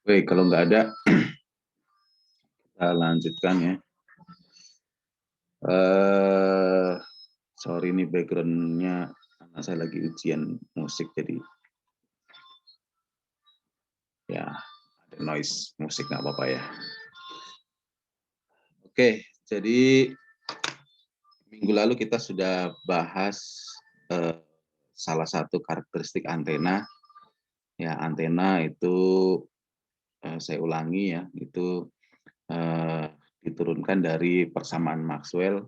Baik, kalau nggak ada, kita lanjutkan ya. Sorry nih background-nya, karena saya lagi ujian musik, jadi ya ada noise musik, nggak apa-apa ya. Oke, jadi minggu lalu kita sudah bahas salah satu karakteristik antena. Ya, antena itu saya ulangi ya, itu diturunkan dari persamaan Maxwell.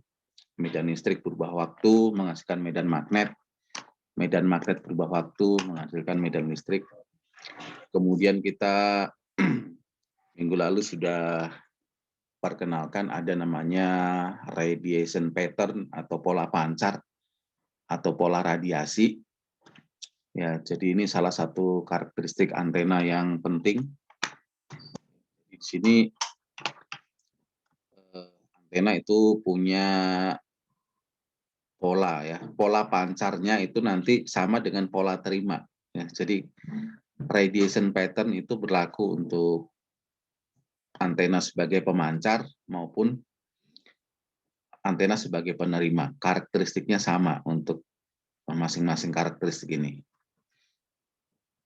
Medan listrik berubah waktu menghasilkan medan magnet berubah waktu menghasilkan medan listrik. Kemudian kita minggu lalu sudah perkenalkan ada namanya radiation pattern atau pola pancar atau pola radiasi. Ya, jadi ini salah satu karakteristik antena yang penting. Di sini antena itu punya pola ya. Pola pancarnya itu nanti sama dengan pola terima. Ya, jadi radiation pattern itu berlaku untuk antena sebagai pemancar maupun antena sebagai penerima. Karakteristiknya sama untuk masing-masing karakteristik ini.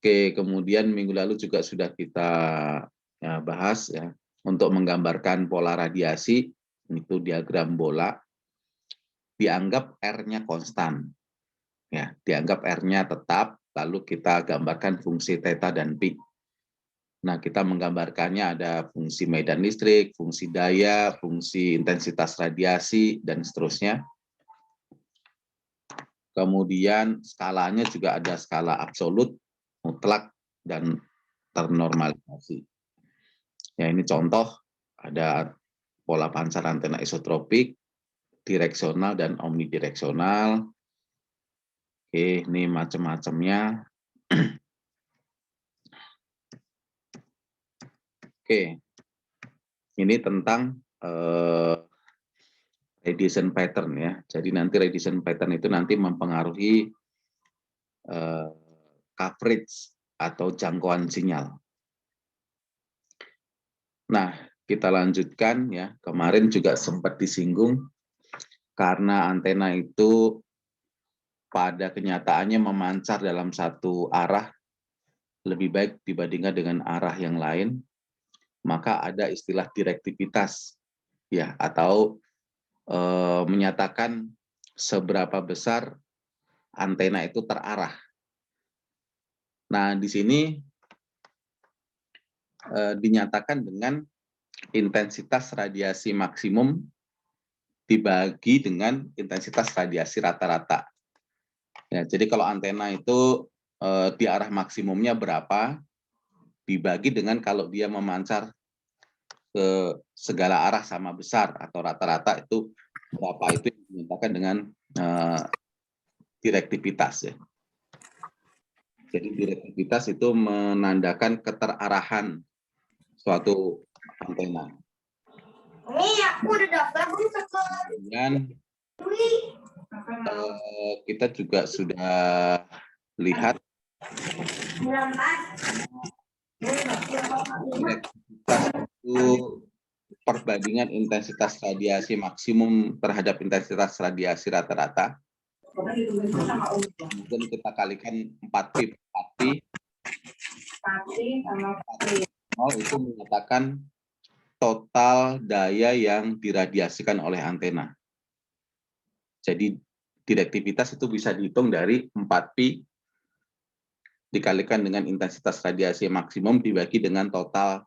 Oke, kemudian minggu lalu juga sudah kita bahas ya, untuk menggambarkan pola radiasi, itu diagram bola, dianggap R-nya konstan. Ya, dianggap R-nya tetap, lalu kita gambarkan fungsi theta dan pi. Nah, kita menggambarkannya ada fungsi medan listrik, fungsi daya, fungsi intensitas radiasi, dan seterusnya. Kemudian skalanya juga ada skala absolut, mutlak, dan ternormalisasi. Ya, ini contoh, ada pola pancar antena isotropik, direksional, dan omnidireksional. Oke, ini macam-macamnya. Oke, ini tentang radiation pattern ya. Jadi nanti radiation pattern itu nanti mempengaruhi coverage atau jangkauan sinyal. Nah, kita lanjutkan ya. Kemarin juga sempat disinggung karena antena itu pada kenyataannya memancar dalam satu arah lebih baik dibandingkan dengan arah yang lain, maka ada istilah direktivitas ya, atau menyatakan seberapa besar antena itu terarah. Nah, di sini dinyatakan dengan intensitas radiasi maksimum dibagi dengan intensitas radiasi rata-rata. Ya, jadi kalau antena itu di arah maksimumnya berapa, dibagi dengan kalau dia memancar ke segala arah sama besar atau rata-rata itu berapa, itu dinyatakan dengan direktivitas ya. Jadi direktivitas itu menandakan keterarahan suatu antena. Dan kita juga sudah lihat direktivitas itu perbandingan intensitas radiasi maksimum terhadap intensitas radiasi rata-rata. Kemudian kita kalikan 4pi per 4pi. Itu menyatakan total daya yang diradiasikan oleh antena. Jadi direktivitas itu bisa dihitung dari 4pi dikalikan dengan intensitas radiasi maksimum dibagi dengan total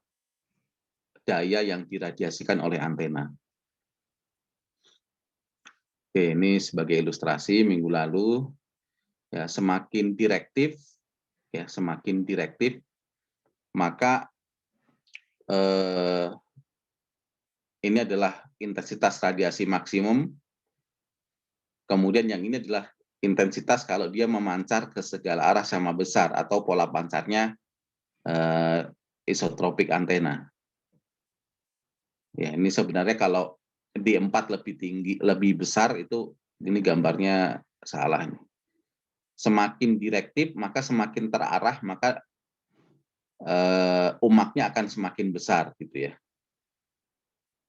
daya yang diradiasikan oleh antena. Oke, ini sebagai ilustrasi minggu lalu ya, semakin direktif maka ini adalah intensitas radiasi maksimum. Kemudian yang ini adalah intensitas kalau dia memancar ke segala arah sama besar atau pola pancarnya isotropik antena. Ya, ini sebenarnya kalau di 4 lebih tinggi, lebih besar, itu ini gambarnya salah. Semakin direktif maka semakin terarah, maka umaknya akan semakin besar gitu ya.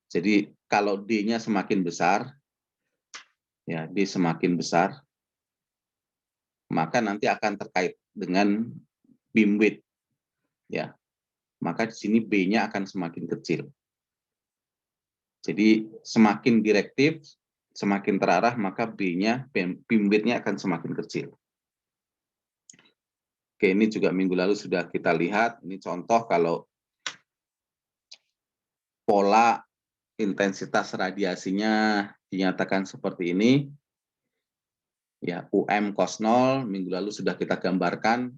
Jadi kalau D-nya semakin besar, ya D semakin besar, maka nanti akan terkait dengan beam width, ya. Maka di sini B-nya akan semakin kecil. Jadi semakin direktif, semakin terarah, maka B-nya, beam width-nya akan semakin kecil. Oke, ini juga minggu lalu sudah kita lihat. Ini contoh kalau pola intensitas radiasinya dinyatakan seperti ini. Ya, UM cos 0 minggu lalu sudah kita gambarkan.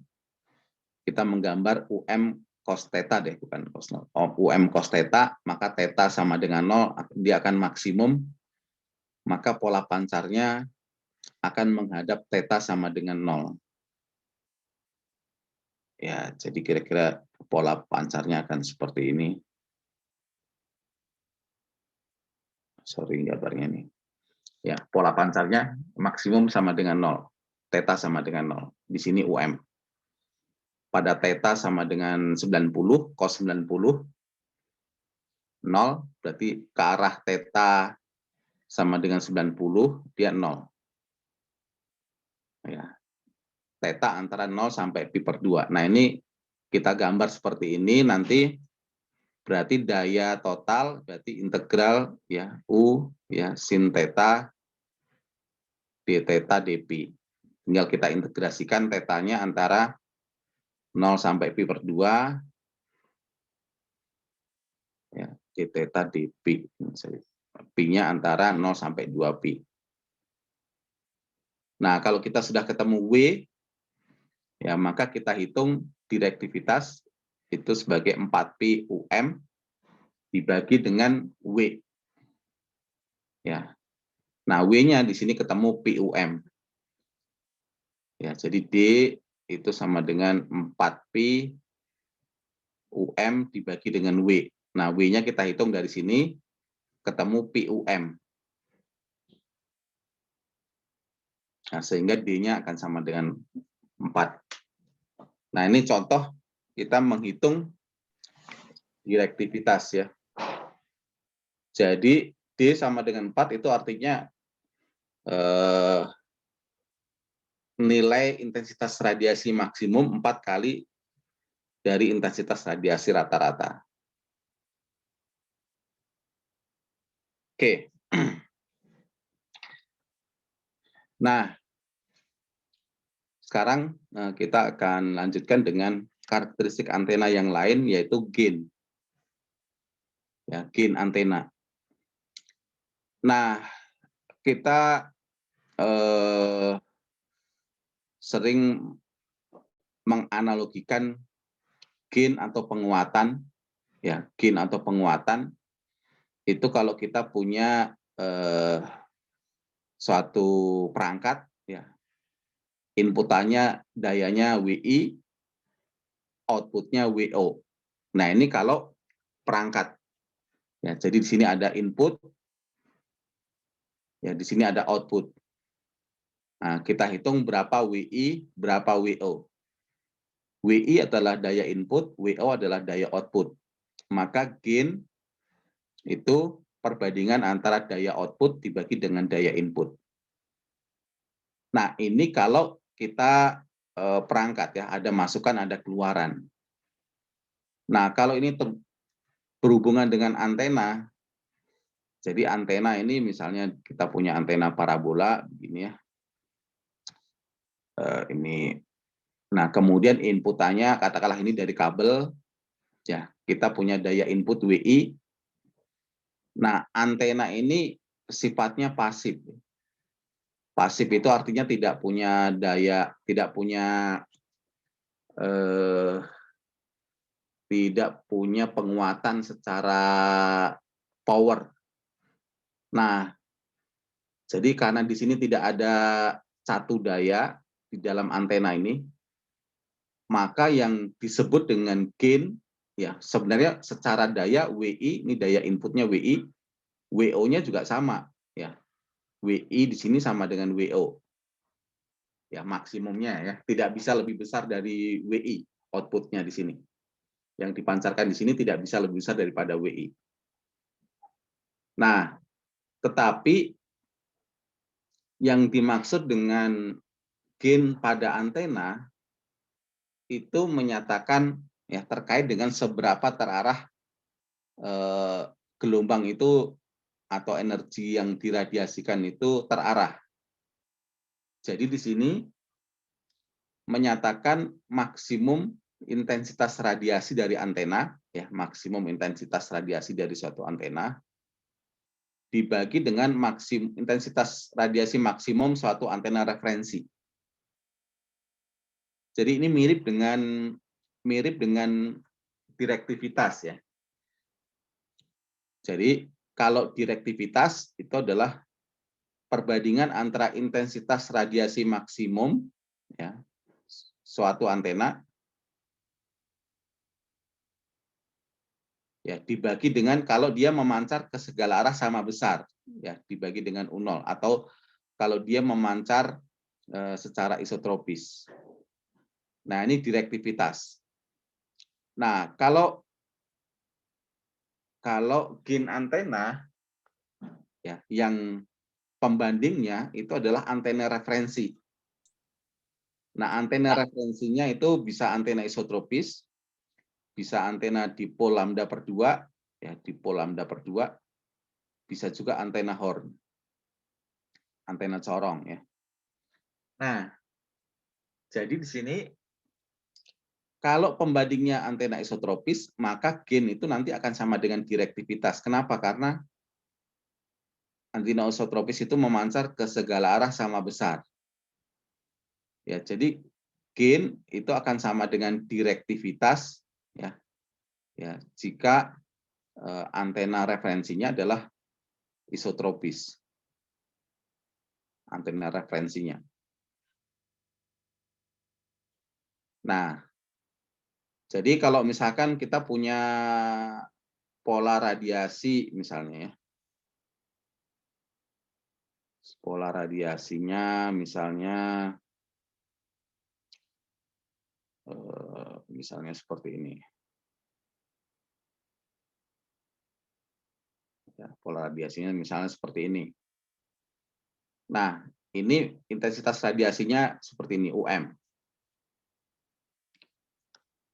Kita menggambar UM cos theta deh, bukan cos 0. UM cos theta, maka theta sama dengan 0, dia akan maksimum. Maka pola pancarnya akan menghadap theta sama dengan 0. Ya, jadi kira-kira pola pancarnya akan seperti ini. Sorry gambarnya nih. Ya, pola pancarnya maksimum sama dengan 0. Theta sama dengan 0. Di sini UM. Pada theta sama dengan 90, cos 90, 0, berarti ke arah theta sama dengan 90, dia 0. Ya. Theta antara 0 sampai pi per 2. Nah, ini kita gambar seperti ini, nanti berarti daya total, berarti integral ya U ya sin theta d theta dpi. Tinggal kita integrasikan tetanya antara 0 sampai pi per 2 ya d theta dpi. Pi-nya antara 0 sampai 2 pi. Nah, kalau kita sudah ketemu W, ya maka kita hitung direktivitas itu sebagai 4pi UM dibagi dengan W. Ya. Nah, W-nya di sini ketemu pi UM. Ya, jadi D itu sama dengan 4pi UM dibagi dengan W. Nah, W-nya kita hitung dari sini ketemu pi UM. Nah, sehingga D-nya akan sama dengan 4. Nah, ini contoh kita menghitung direktivitas ya. Jadi D sama dengan 4 itu artinya nilai intensitas radiasi maksimum 4 kali dari intensitas radiasi rata-rata. Oke. Nah, sekarang kita akan lanjutkan dengan karakteristik antena yang lain, yaitu gain. Ya, gain antena. Nah, kita sering menganalogikan gain atau penguatan, ya, gain atau penguatan itu kalau kita punya suatu perangkat, ya, inputannya dayanya WI, outputnya WO. Nah, ini kalau perangkat. Ya, jadi di sini ada input, ya di sini ada output. Nah, kita hitung berapa WI, berapa WO. WI adalah daya input, WO adalah daya output. Maka gain itu perbandingan antara daya output dibagi dengan daya input. Nah, ini kalau kita perangkat ya, ada masukan, ada keluaran. Nah, kalau ini berhubungan dengan antena, jadi antena ini misalnya kita punya antena parabola begini ya. Ini, nah kemudian inputannya katakanlah ini dari kabel, ya kita punya daya input WI. Nah, antena ini sifatnya pasif. Pasif itu artinya tidak punya daya, tidak punya penguatan secara power. Nah, jadi karena di sini tidak ada satu daya di dalam antena ini, maka yang disebut dengan gain, ya sebenarnya secara daya WI, ini daya inputnya WI, WO-nya juga sama, ya. WI di sini sama dengan WO. Ya, maksimumnya ya, tidak bisa lebih besar dari WI outputnya di sini. Yang dipancarkan di sini tidak bisa lebih besar daripada WI. Nah, tetapi yang dimaksud dengan gain pada antena itu menyatakan ya terkait dengan seberapa terarah gelombang itu atau energi yang diradiasikan itu terarah. Jadi di sini menyatakan maksimum intensitas radiasi dari antena, ya maksimum intensitas radiasi dari suatu antena dibagi dengan intensitas radiasi maksimum suatu antena referensi. Jadi ini mirip dengan direktivitas ya. Jadi kalau direktivitas itu adalah perbandingan antara intensitas radiasi maksimum ya suatu antena ya dibagi dengan kalau dia memancar ke segala arah sama besar ya dibagi dengan U0 atau kalau dia memancar secara isotropis. Nah, ini direktivitas. Nah, kalau gain antena ya yang pembandingnya itu adalah antena referensi. Nah, antena referensinya itu bisa antena isotropis, bisa antena dipol lambda per 2, ya dipol lambda per 2, bisa juga antena Horn, antena corong ya. Nah, jadi di sini kalau pembandingnya antena isotropis, maka gain itu nanti akan sama dengan direktivitas. Kenapa? Karena antena isotropis itu memancar ke segala arah sama besar. Ya, jadi gain itu akan sama dengan direktivitas ya. Ya, jika antena referensinya adalah isotropis. Antena referensinya. Nah, jadi kalau misalkan kita punya pola radiasi misalnya ya. Pola radiasinya misalnya seperti ini. Ya, pola radiasinya misalnya seperti ini. Nah, ini intensitas radiasinya seperti ini, UM.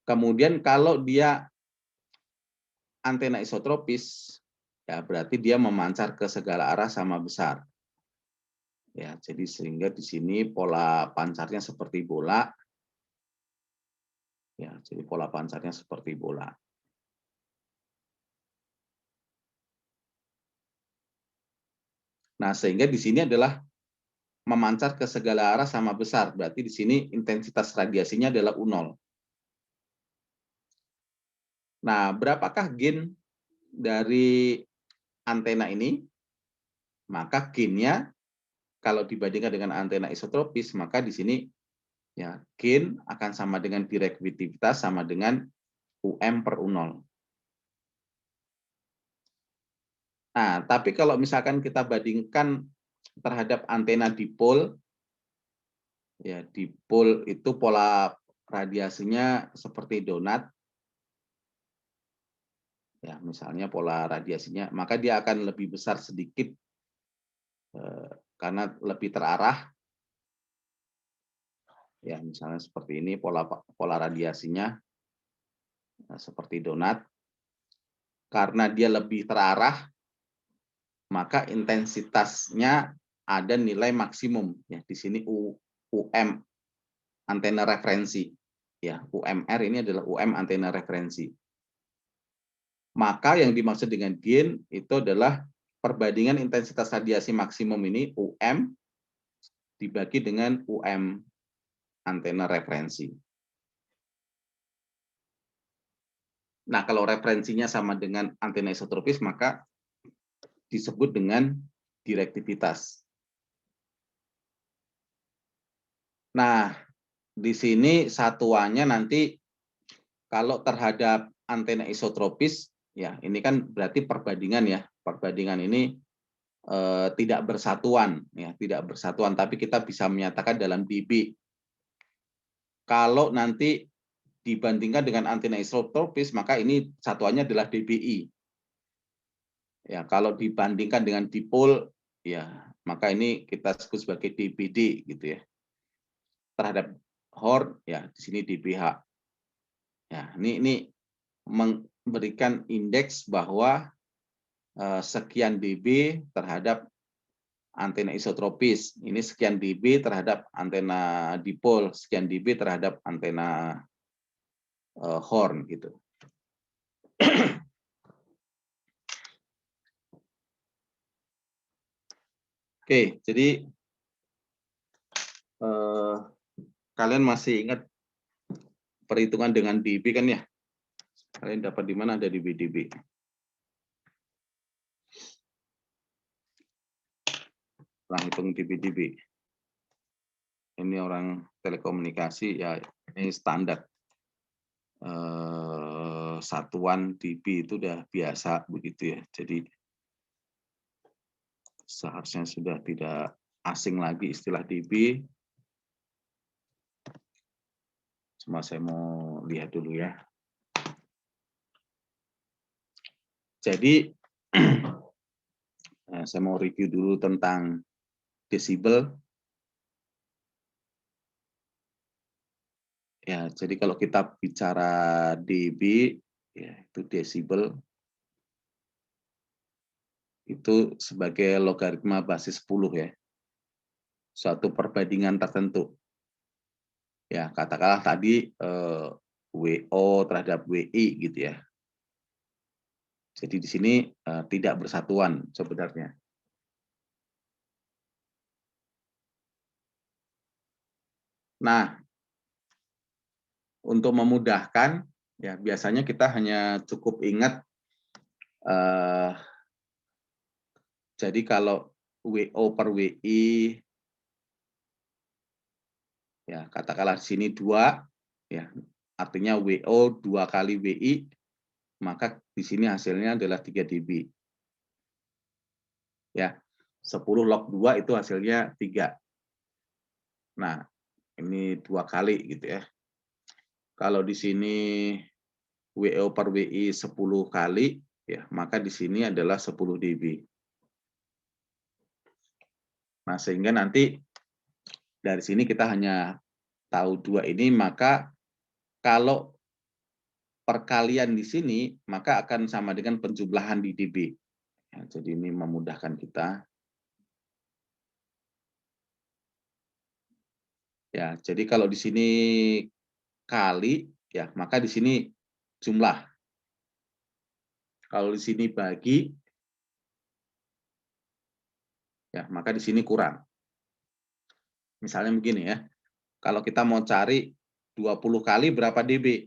Kemudian kalau dia antena isotropis, ya berarti dia memancar ke segala arah sama besar. Ya, jadi sehingga di sini pola pancarnya seperti bola. Ya, jadi pola pancarnya seperti bola. Nah, sehingga di sini adalah memancar ke segala arah sama besar. Berarti di sini intensitas radiasinya adalah U0. Nah, berapakah gain dari antena ini? Maka gain-nya kalau dibandingkan dengan antena isotropis, maka di sini ya gain akan sama dengan direktivitas sama dengan UM per U0. Nah, tapi kalau misalkan kita bandingkan terhadap antena dipol, ya dipol itu pola radiasinya seperti donat, ya misalnya pola radiasinya, maka dia akan lebih besar sedikit karena lebih terarah, ya misalnya seperti ini pola radiasinya seperti donat, karena dia lebih terarah, maka intensitasnya ada nilai maksimum ya di sini UM antena referensi ya UMR ini adalah UM antena referensi. Maka yang dimaksud dengan gain itu adalah perbandingan intensitas radiasi maksimum ini UM dibagi dengan UM antena referensi. Nah, kalau referensinya sama dengan antena isotropis maka disebut dengan direktivitas. Nah, di sini satuannya nanti kalau terhadap antena isotropis, ya ini kan berarti perbandingan ya. Perbandingan ini tidak bersatuan, ya tidak bersatuan. Tapi kita bisa menyatakan dalam dB. Kalau nanti dibandingkan dengan antena isotropis, maka ini satuannya adalah dBi. Ya, kalau dibandingkan dengan dipol, ya maka ini kita sebut sebagai dBd gitu ya. Terhadap Horn, ya di sini dBh. Ya, ini memberikan indeks bahwa sekian dB terhadap antena isotropis. Ini sekian dB terhadap antena dipol, sekian dB terhadap antena Horn gitu. Oke, jadi kalian masih ingat perhitungan dengan dB kan ya? Kalian dapat di mana ada dB? Nah, hitung dB. Ini orang telekomunikasi ya, ini standar. Satuan dB itu udah biasa begitu ya. Jadi seharusnya sudah tidak asing lagi istilah dB. Cuma saya mau lihat dulu ya. Jadi saya mau review dulu tentang desibel. Ya, jadi kalau kita bicara dB, ya itu desibel itu sebagai logaritma basis 10 ya. Suatu perbandingan tertentu. Ya, katakanlah tadi WO terhadap WI gitu ya. Jadi di sini tidak bersatuan sebenarnya. Nah, untuk memudahkan, ya biasanya kita hanya cukup ingat, jadi kalau WO per WI, ya katakanlah di sini 2, ya artinya WO 2 kali WI, maka di sini hasilnya adalah 3 dB. Ya, 10 log 2 itu hasilnya 3. Nah, ini 2 kali gitu ya. Kalau di sini WO per WI 10 kali, ya maka di sini adalah 10 dB. Nah, sehingga nanti dari sini kita hanya tahu 2 ini, maka kalau perkalian di sini, maka akan sama dengan penjumlahan di dB. Ya, jadi ini memudahkan kita. Ya, jadi kalau di sini kali, ya maka di sini jumlah. Kalau di sini bagi, ya maka di sini kurang. Misalnya begini ya, kalau kita mau cari 20 kali berapa dB?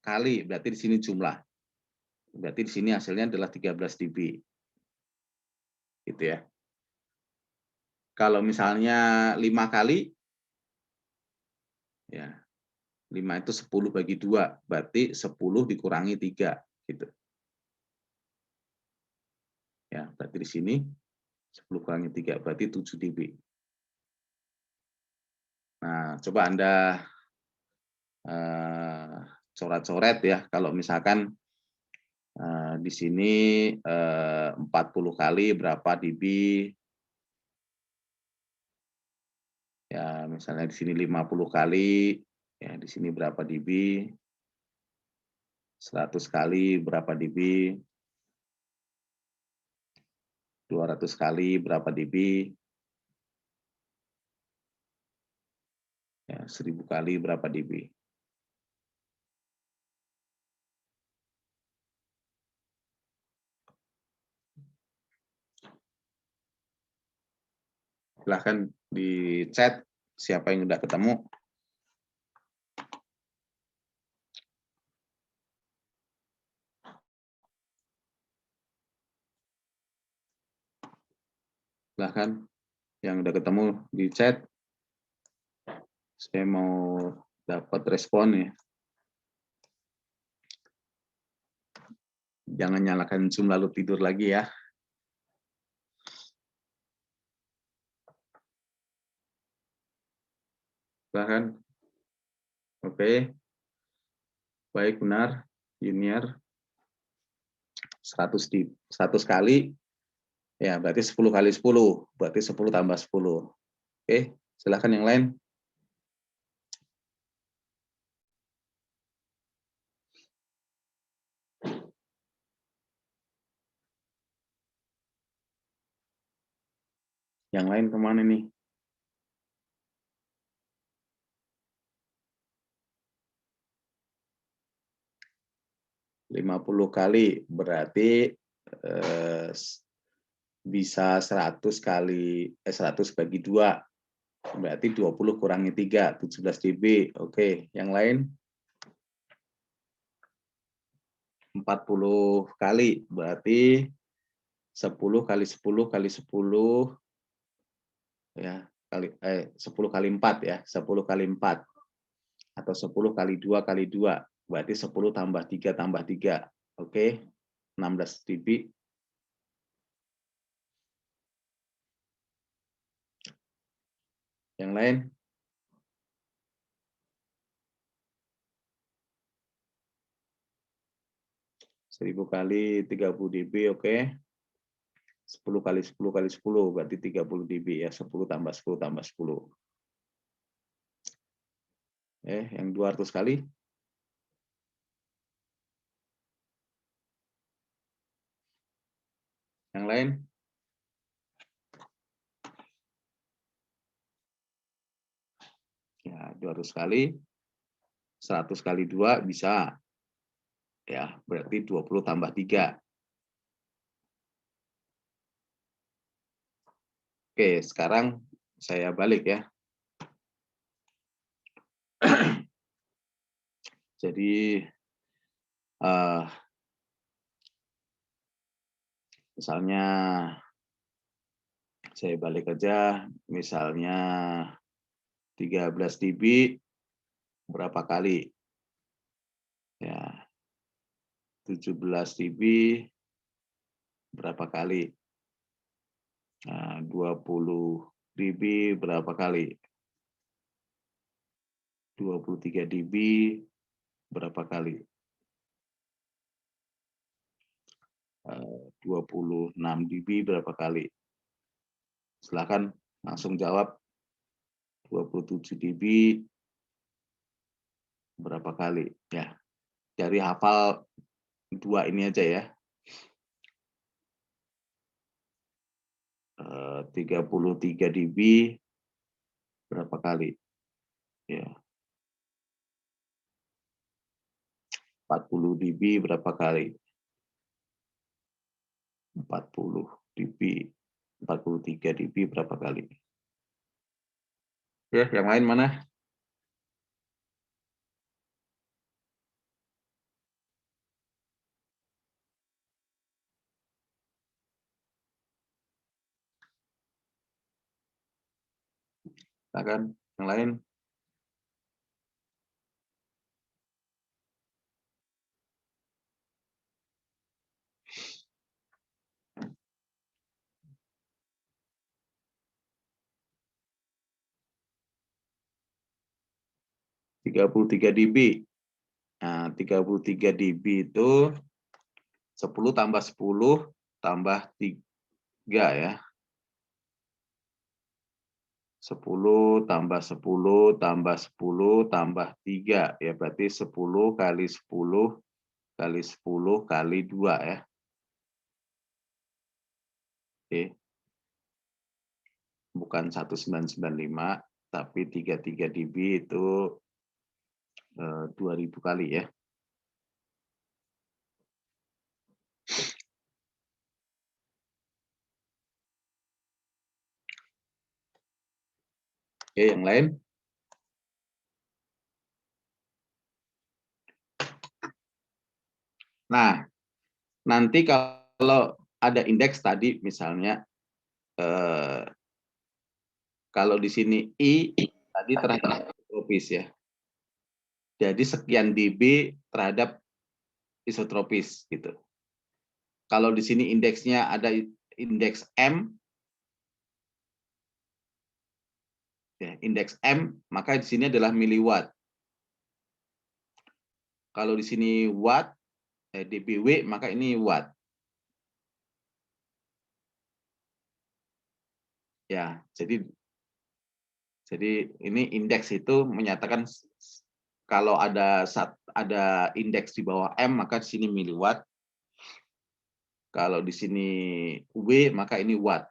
Kali, berarti di sini jumlah. Berarti di sini hasilnya adalah 13 dB. Gitu ya. Kalau misalnya 5 kali, ya 5 itu 10 bagi 2, berarti 10 dikurangi 3. Gitu. Ya, berarti di sini 10 kurangi 3, berarti 7 dB. Nah, coba Anda coret-coret ya, kalau misalkan di sini 40 kali berapa dB, ya misalnya di sini 50 kali, ya di sini berapa dB, 100 kali berapa dB, 200 kali berapa dB, ya 1000 kali berapa dB. Silahkan di chat siapa yang udah ketemu. Silahkan yang udah ketemu di chat. Saya mau dapat respon ya. Jangan nyalakan Zoom lalu tidur lagi ya. Silahkan. Oke. Baik, benar. Junior 100 kali, ya berarti 10 kali 10, berarti 10 tambah 10. Oke, silakan yang lain. Yang lain kemana nih? 50 kali, berarti bisa 100 kali, 100 bagi 2, berarti 20 kurangi 3, 17 dB. Oke, yang lain? 40 kali, berarti 10 kali 10 kali 10, ya, 10 kali 4 ya, 10 kali 4, atau 10 kali 2 kali 2, berarti 10 tambah 3 tambah 3. Oke, 16 dB. Yang lain? Seribu kali 30 dB, oke. 10 kali 10 kali 10, berarti 30 dB ya, 10 tambah 10 tambah 10. Yang 200 kali? Yang lain? Ya, 200 kali, 100 kali 2 bisa. Ya, berarti 20 tambah 3. Oke, sekarang saya balik ya. Jadi, misalnya saya balik aja, misalnya 13 dB berapa kali? Ya, 17 dB berapa kali? 20 dB berapa kali? 23 dB berapa kali? 26 dB berapa kali? Silakan langsung jawab. 27 dB berapa kali? Ya, dari hafal 2 ini aja ya. 33 dB berapa kali? Ya. 40 dB berapa kali? 40 dB. 43 dB berapa kali? Ya, yang lain mana? Silakan, yang lain. 33 dB. Nah, 33 dB itu 10 tambah 10 tambah 3 ya. 10 tambah 10 tambah 10 tambah 3 ya, berarti 10 kali 10 kali 10 kali 2 ya. Oke. Bukan 1995 tapi 33 dB itu 2000 kali ya. Oke, yang lain? Nah, nanti kalau ada indeks tadi misalnya, kalau di sini I tadi terhadap isotropis ya. Jadi sekian dB terhadap isotropis gitu. Kalau di sini indeksnya ada indeks M, ya, indeks M, maka di sini adalah miliwatt. Kalau di sini watt, dBW, maka ini watt. Ya, jadi ini indeks itu menyatakan kalau ada indeks di bawah M, maka di sini miliwatt. Kalau di sini W, maka ini watt.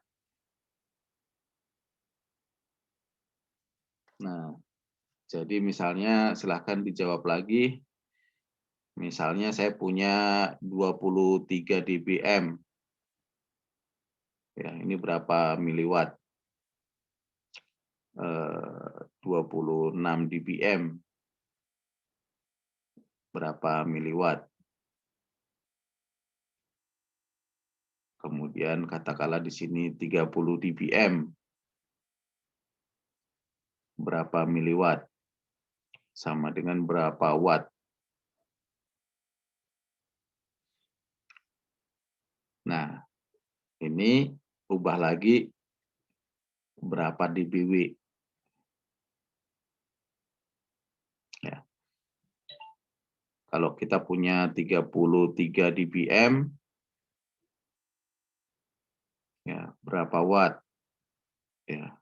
Nah, jadi misalnya silahkan dijawab lagi. Misalnya saya punya 23 dBm. Ya, ini berapa miliwatt? 26 dBm. Berapa miliwatt? Kemudian katakanlah di sini 30 dBm. Berapa miliwatt? Sama dengan berapa watt? Nah, ini ubah lagi berapa dBW. Ya. Kalau kita punya 33 dBm, ya, berapa watt? Ya,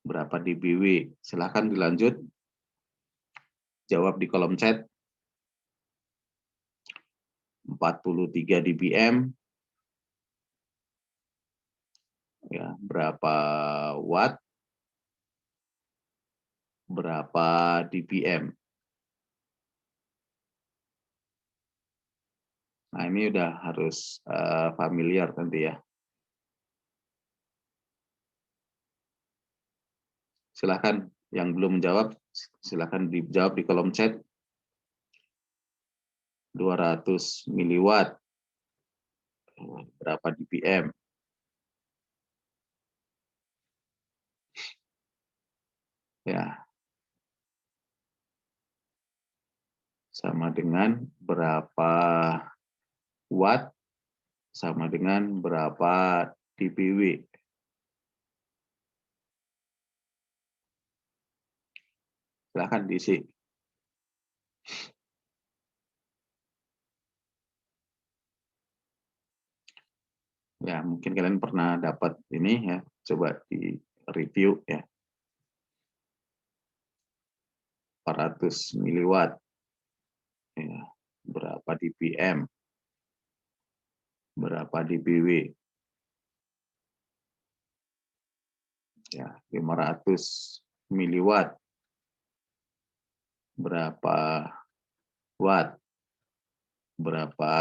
berapa dBW? Silahkan dilanjut. Jawab di kolom chat. 43 dBm. Ya, berapa watt? Berapa dBm? Nah, ini udah harus familiar nanti ya. Silahkan yang belum menjawab, silahkan dijawab di kolom chat. 200 miliwatt. Berapa dBm? Ya. Sama dengan berapa watt? Sama dengan berapa dBW? Silahkan diisi. Ya, mungkin kalian pernah dapat ini ya. Coba di review ya. 400 miliwatt. Ya, berapa dBm? Berapa dBW? Ya, 500 miliwatt. Berapa watt? Berapa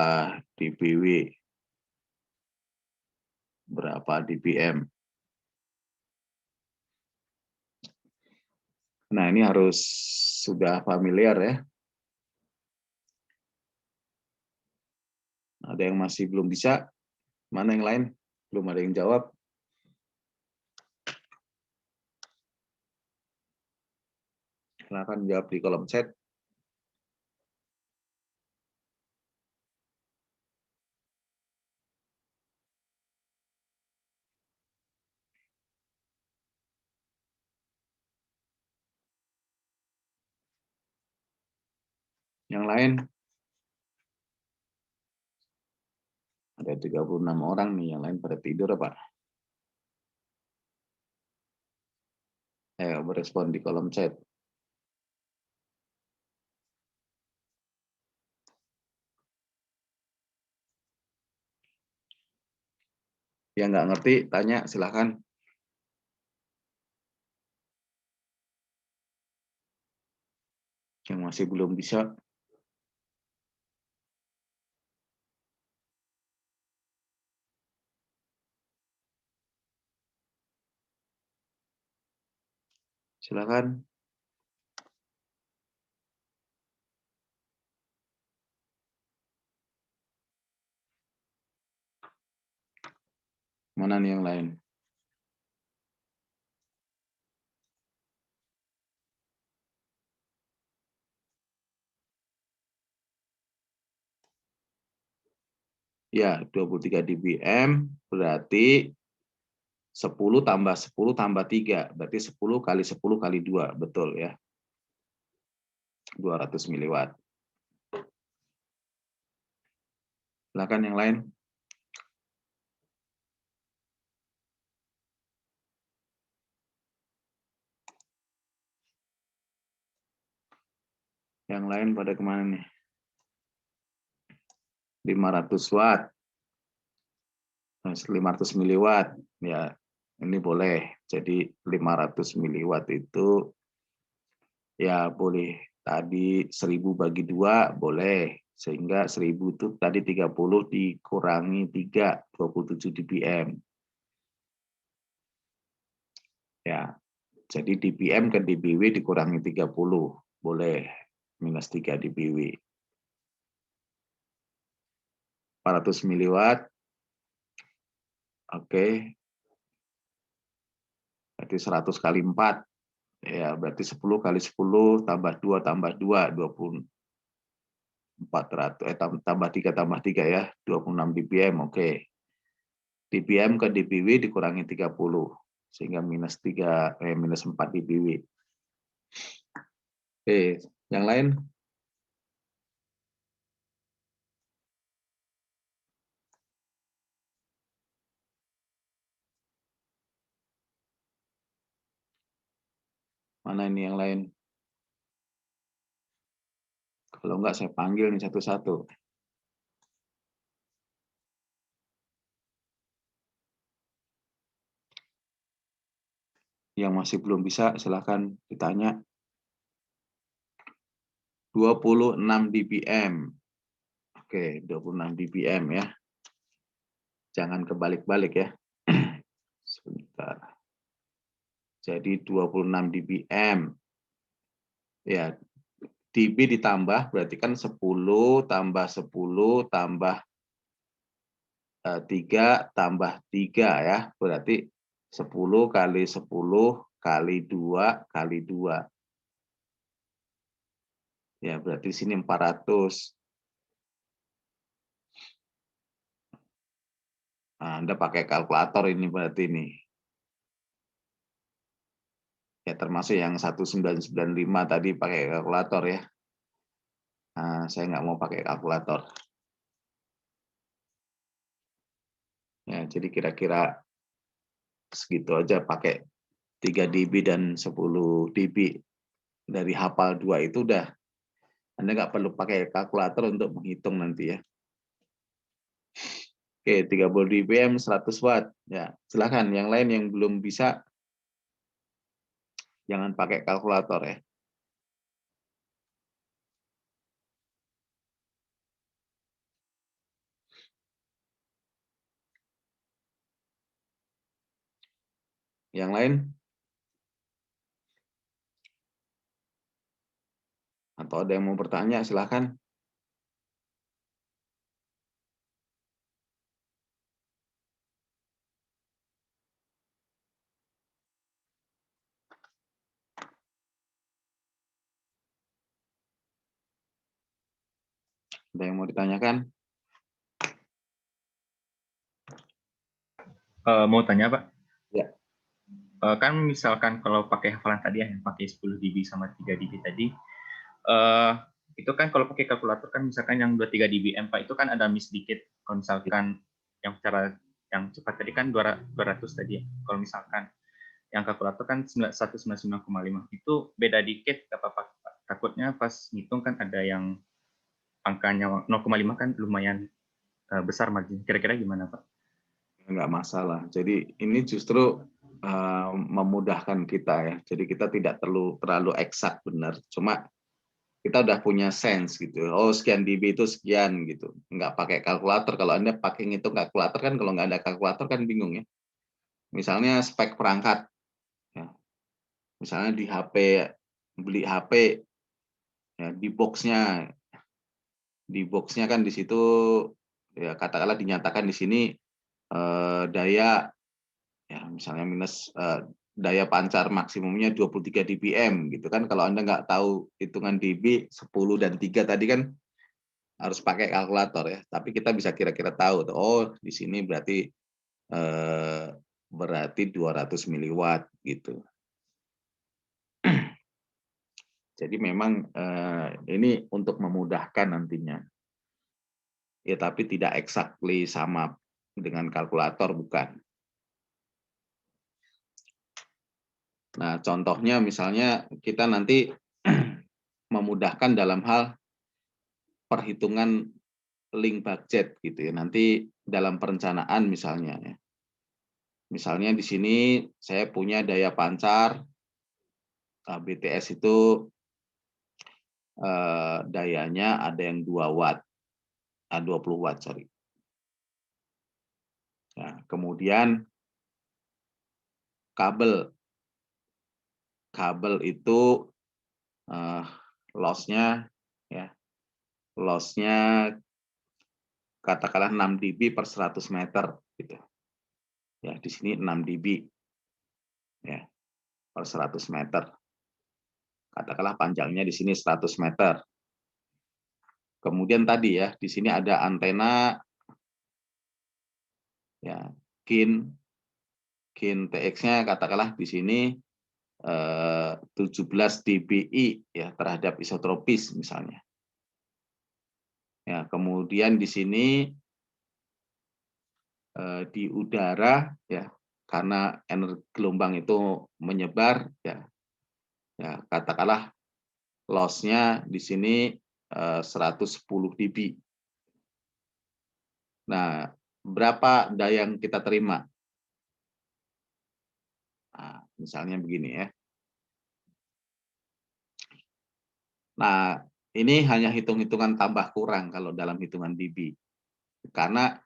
dBW? Berapa dBm? Nah, ini harus sudah familiar ya. Ada yang masih belum bisa? Mana yang lain? Belum ada yang jawab? Silakan jawab di kolom chat. Yang lain? Ada 36 orang nih, yang lain pada tidur apa? Ayo berespon di kolom chat. Yang nggak ngerti, tanya silahkan. Yang masih belum bisa, silahkan. Mana nih yang lain? Ya, 23 dBm berarti 10 tambah 10 tambah 3. Berarti 10 kali 10 kali 2. Betul ya. 200 miliwatt. Silakan yang lain. Yang lain pada kemana nih? 500 watt, 500 miliwatt. Ya, ini boleh. Jadi 500 miliwatt itu ya boleh. Tadi 1000 bagi 2 boleh. Sehingga 1000 itu tadi 30 dikurangi 3, 27 dBm. Ya, jadi dBm ke dBw dikurangi 30. Boleh. Minus 3 dBw. 400 miliwatt. Oke. Berarti 100 kali 4. Ya, berarti 10 kali 10 tambah 2 tambah 2, 400, tambah 3 tambah 3 ya, 26 dBm. Oke. dBm ke dBw dikurangi 30. Sehingga minus 4 dBw. Oke, yang lain? Mana ini yang lain? Kalau enggak saya panggil nih satu-satu. Yang masih belum bisa silahkan ditanya. 26 dBm. Oke, 26 dBm ya. Jangan kebalik-balik ya. Sebentar. Jadi 26 dBm. Ya, dB ditambah berarti kan 10 tambah 10 tambah 3 tambah 3 ya. Berarti 10 kali 10 kali 2 kali 2. Ya, berarti sini 400. Nah, Anda pakai kalkulator ini berarti ini. Ya, termasuk yang 1995 tadi pakai kalkulator ya. Nah, saya nggak mau pakai kalkulator. Ya, jadi kira-kira segitu aja pakai 3 dB dan 10 dB. Dari hafal 2 itu udah. Anda nggak perlu pakai kalkulator untuk menghitung nanti ya. Oke, 30 dBm 100 watt. Ya, silakan. Yang lain yang belum bisa jangan pakai kalkulator ya. Yang lain? Atau ada yang mau bertanya, silakan. Ada yang mau ditanyakan? Mau tanya, Pak. Ya. Kan misalkan kalau pakai hafalan tadi ya, yang pakai 10 dB sama 3 dB tadi, itu kan kalau pakai kalkulator kan misalkan yang 23 dBm, Pak, itu kan ada miss dikit. Kalau misalkan yang cara yang cepat tadi kan 200 tadi ya. Kalau misalkan yang kalkulator kan 199,5. Itu beda dikit, apa Pak? Takutnya pas ngitung kan ada yang angkanya 0,5 kan lumayan besar margin. Kira-kira gimana, Pak? Enggak masalah. Jadi ini justru memudahkan kita ya. Jadi kita tidak terlalu eksak benar. Cuma kita udah punya sense gitu. Oh, sekian dB itu sekian gitu. Nggak pakai kalkulator. Kalau Anda pakai ngitung kalkulator kan kalau nggak ada kalkulator kan bingung ya. Misalnya spek perangkat. Ya. Misalnya di HP, beli HP, ya, di boxnya kan di situ ya katakanlah dinyatakan di sini daya ya misalnya minus daya pancar maksimumnya 23 dBm gitu kan. Kalau Anda nggak tahu hitungan dB 10 dan 3 tadi kan harus pakai kalkulator ya. Tapi kita bisa kira-kira tahu oh di sini berarti 200 miliwatt gitu. Jadi memang ini untuk memudahkan nantinya. ya tapi tidak exactly sama dengan kalkulator, bukan. Nah, contohnya misalnya kita nanti memudahkan dalam hal perhitungan link budget gitu ya. Nanti dalam perencanaan misalnya ya. Misalnya di sini saya punya daya pancar BTS itu dayanya ada yang 2 watt, 20 watt, sorry. Nah, kemudian kabel itu loss-nya ya, katakanlah 6 dB per 100 meter gitu. Ya, di sini 6 dB ya per 100 meter. Katakanlah panjangnya di sini 100 meter. Kemudian tadi ya, di sini ada antena ya, gain TX-nya katakanlah di sini 17 dBi ya terhadap isotropis misalnya. Ya, kemudian di sini di udara ya, karena energi gelombang itu menyebar ya, katakanlah loss-nya di sini 110 dB. Nah, berapa daya yang kita terima? Nah, misalnya begini ya. Nah, ini hanya hitung-hitungan tambah kurang kalau dalam hitungan dB. Karena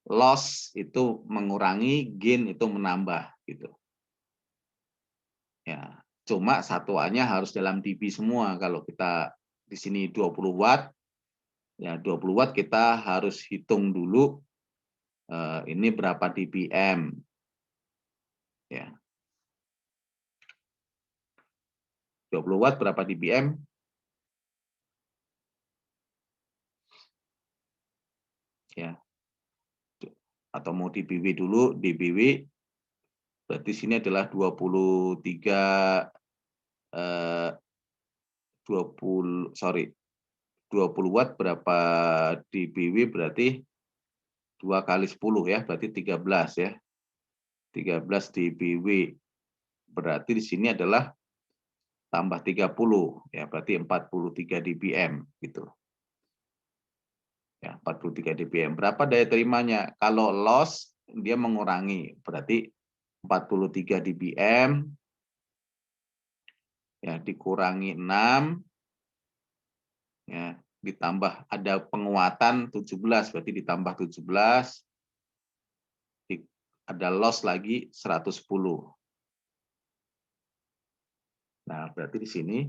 loss itu mengurangi, gain itu menambah gitu. Ya, cuma satuannya harus dalam dB semua. Kalau kita di sini 20 watt, ya 20 watt kita harus hitung dulu ini berapa dBm. Ya. 20 watt berapa dBm? Ya. Atau mau dBW dulu, dBW berarti sini adalah 20 watt berapa dBW berarti 2 kali 10 ya, berarti 13 ya. 13 dBW. Berarti di sini adalah tambah 30 ya, berarti 43 dBm gitu. Ya, 43 dBm. Berapa daya terimanya? Kalau loss dia mengurangi, berarti 43 dBm ya dikurangi 6 ya, ditambah ada penguatan 17, berarti ditambah 17 ada loss lagi 110. Nah, berarti di sini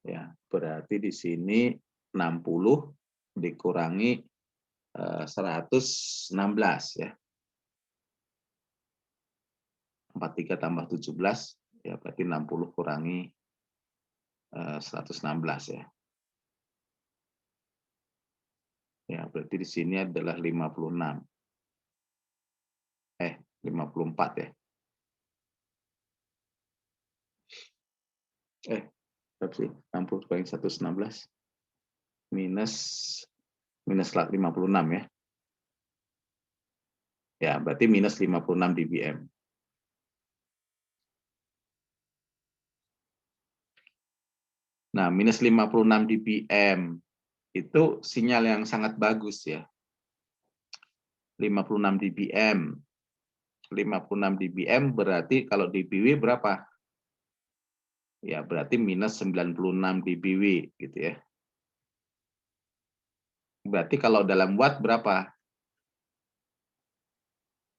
ya, berarti di sini 60 dikurangi 116 ya. 43 tambah 17 ya berarti 60 kurangi 116 ya. Ya, berarti di sini adalah 56. 54 ya. Berapa sih? 60 kurangi 116 minus 56 ya. Ya, berarti minus 56 dBm. Nah, minus 56 dBm itu sinyal yang sangat bagus ya. 56 dBm. 56 dBm berarti kalau dBW berapa? Ya, berarti minus 96 dBW gitu ya. Berarti kalau dalam watt berapa?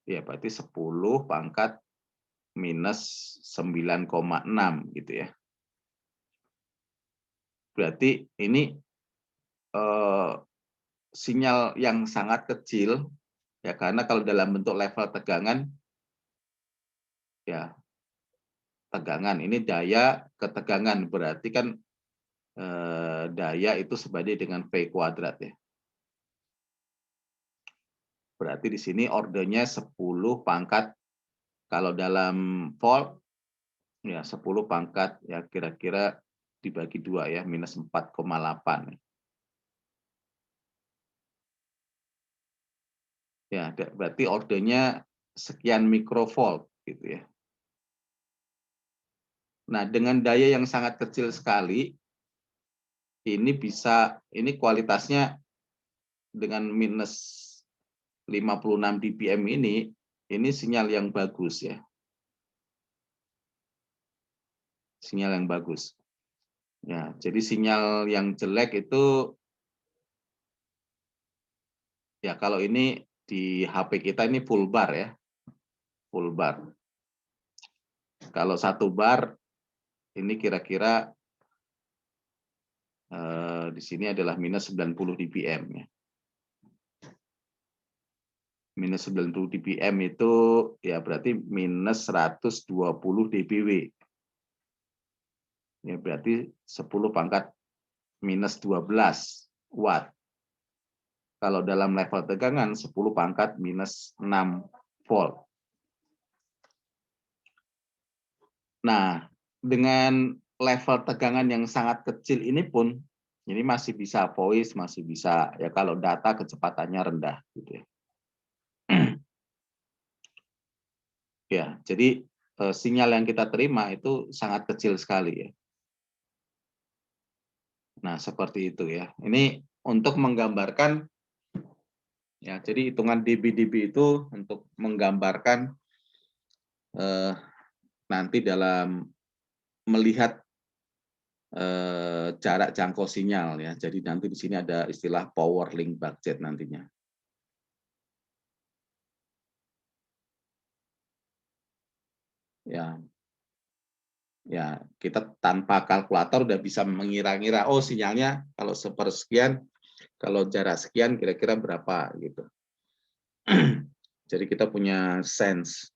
Ya, berarti 10 pangkat minus 9,6 gitu ya. Berarti ini sinyal yang sangat kecil ya, karena kalau dalam bentuk level tegangan ya, tegangan ini daya ketegangan berarti kan daya itu sebanding dengan V kuadrat ya. Berarti di sini ordernya 10 pangkat kalau dalam volt ya 10 pangkat ya kira-kira dibagi 2 ya minus 4,8. Ya, berarti ordenya sekian mikrovolt gitu ya. Nah, dengan daya yang sangat kecil sekali, ini kualitasnya dengan minus 56 dBm ini sinyal yang bagus ya. Sinyal yang bagus. Ya, jadi sinyal yang jelek itu ya kalau ini di HP kita ini full bar ya. Full bar. Kalau 1 bar ini kira-kira di sini adalah minus 90 dBm ya. Minus 90 dBm itu ya berarti minus 120 dBW. Ya berarti 10 pangkat minus 12 watt. Kalau dalam level tegangan 10 pangkat minus 6 volt. Nah, dengan level tegangan yang sangat kecil ini pun ini masih bisa voice, masih bisa ya kalau data kecepatannya rendah gitu ya. Ya, jadi sinyal yang kita terima itu sangat kecil sekali ya. Nah, seperti itu ya. Ini untuk menggambarkan ya, jadi hitungan dB itu untuk menggambarkan nanti dalam melihat jarak jangkau sinyal ya. Jadi nanti di sini ada istilah power link budget nantinya. Ya. Ya, kita tanpa kalkulator udah bisa mengira-ngira oh sinyalnya kalau sepersekian, kalau jarak sekian kira-kira berapa gitu. Jadi kita punya sense.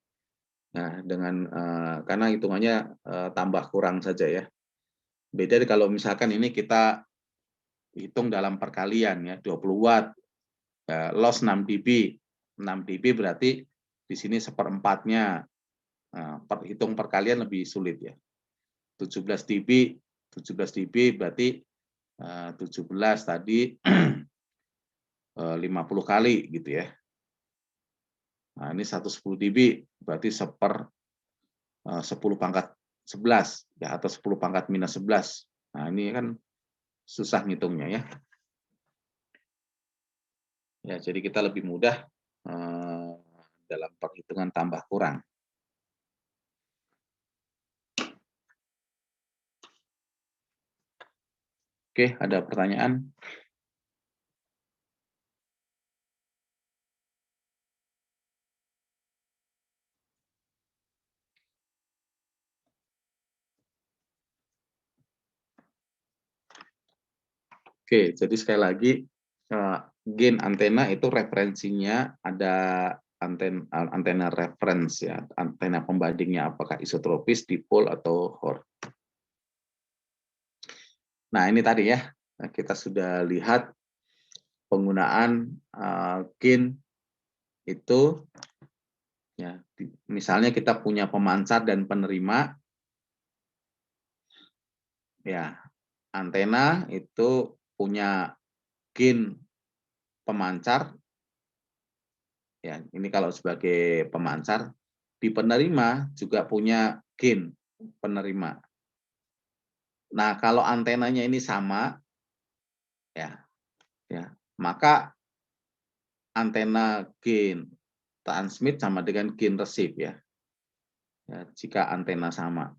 Nah, dengan karena hitungannya tambah kurang saja ya. Beda kalau misalkan ini kita hitung dalam perkalian ya, 20 watt, loss 6 dB. 6 dB berarti di sini seperempatnya. Hitung perkalian lebih sulit ya. 17 dB, 17 dB berarti 17 tadi 50 kali gitu ya. Nah, ini 110 dB berarti 10 pangkat 11 ya atau 10 pangkat minus 11. Nah, ini kan susah ngitungnya ya. Ya, jadi kita lebih mudah dalam perhitungan tambah kurang. Oke, ada pertanyaan? Oke, jadi sekali lagi gain antena itu referensinya ada antena reference ya, antena pembandingnya apakah isotropis, dipol atau Hort. Nah, ini tadi ya, kita sudah lihat penggunaan gain itu ya, misalnya kita punya pemancar dan penerima ya, antena itu punya gain pemancar ya, ini kalau sebagai pemancar, di penerima juga punya gain penerima. Nah, kalau antenanya ini sama ya, maka antena gain transmit sama dengan gain receive ya. Jika antena sama.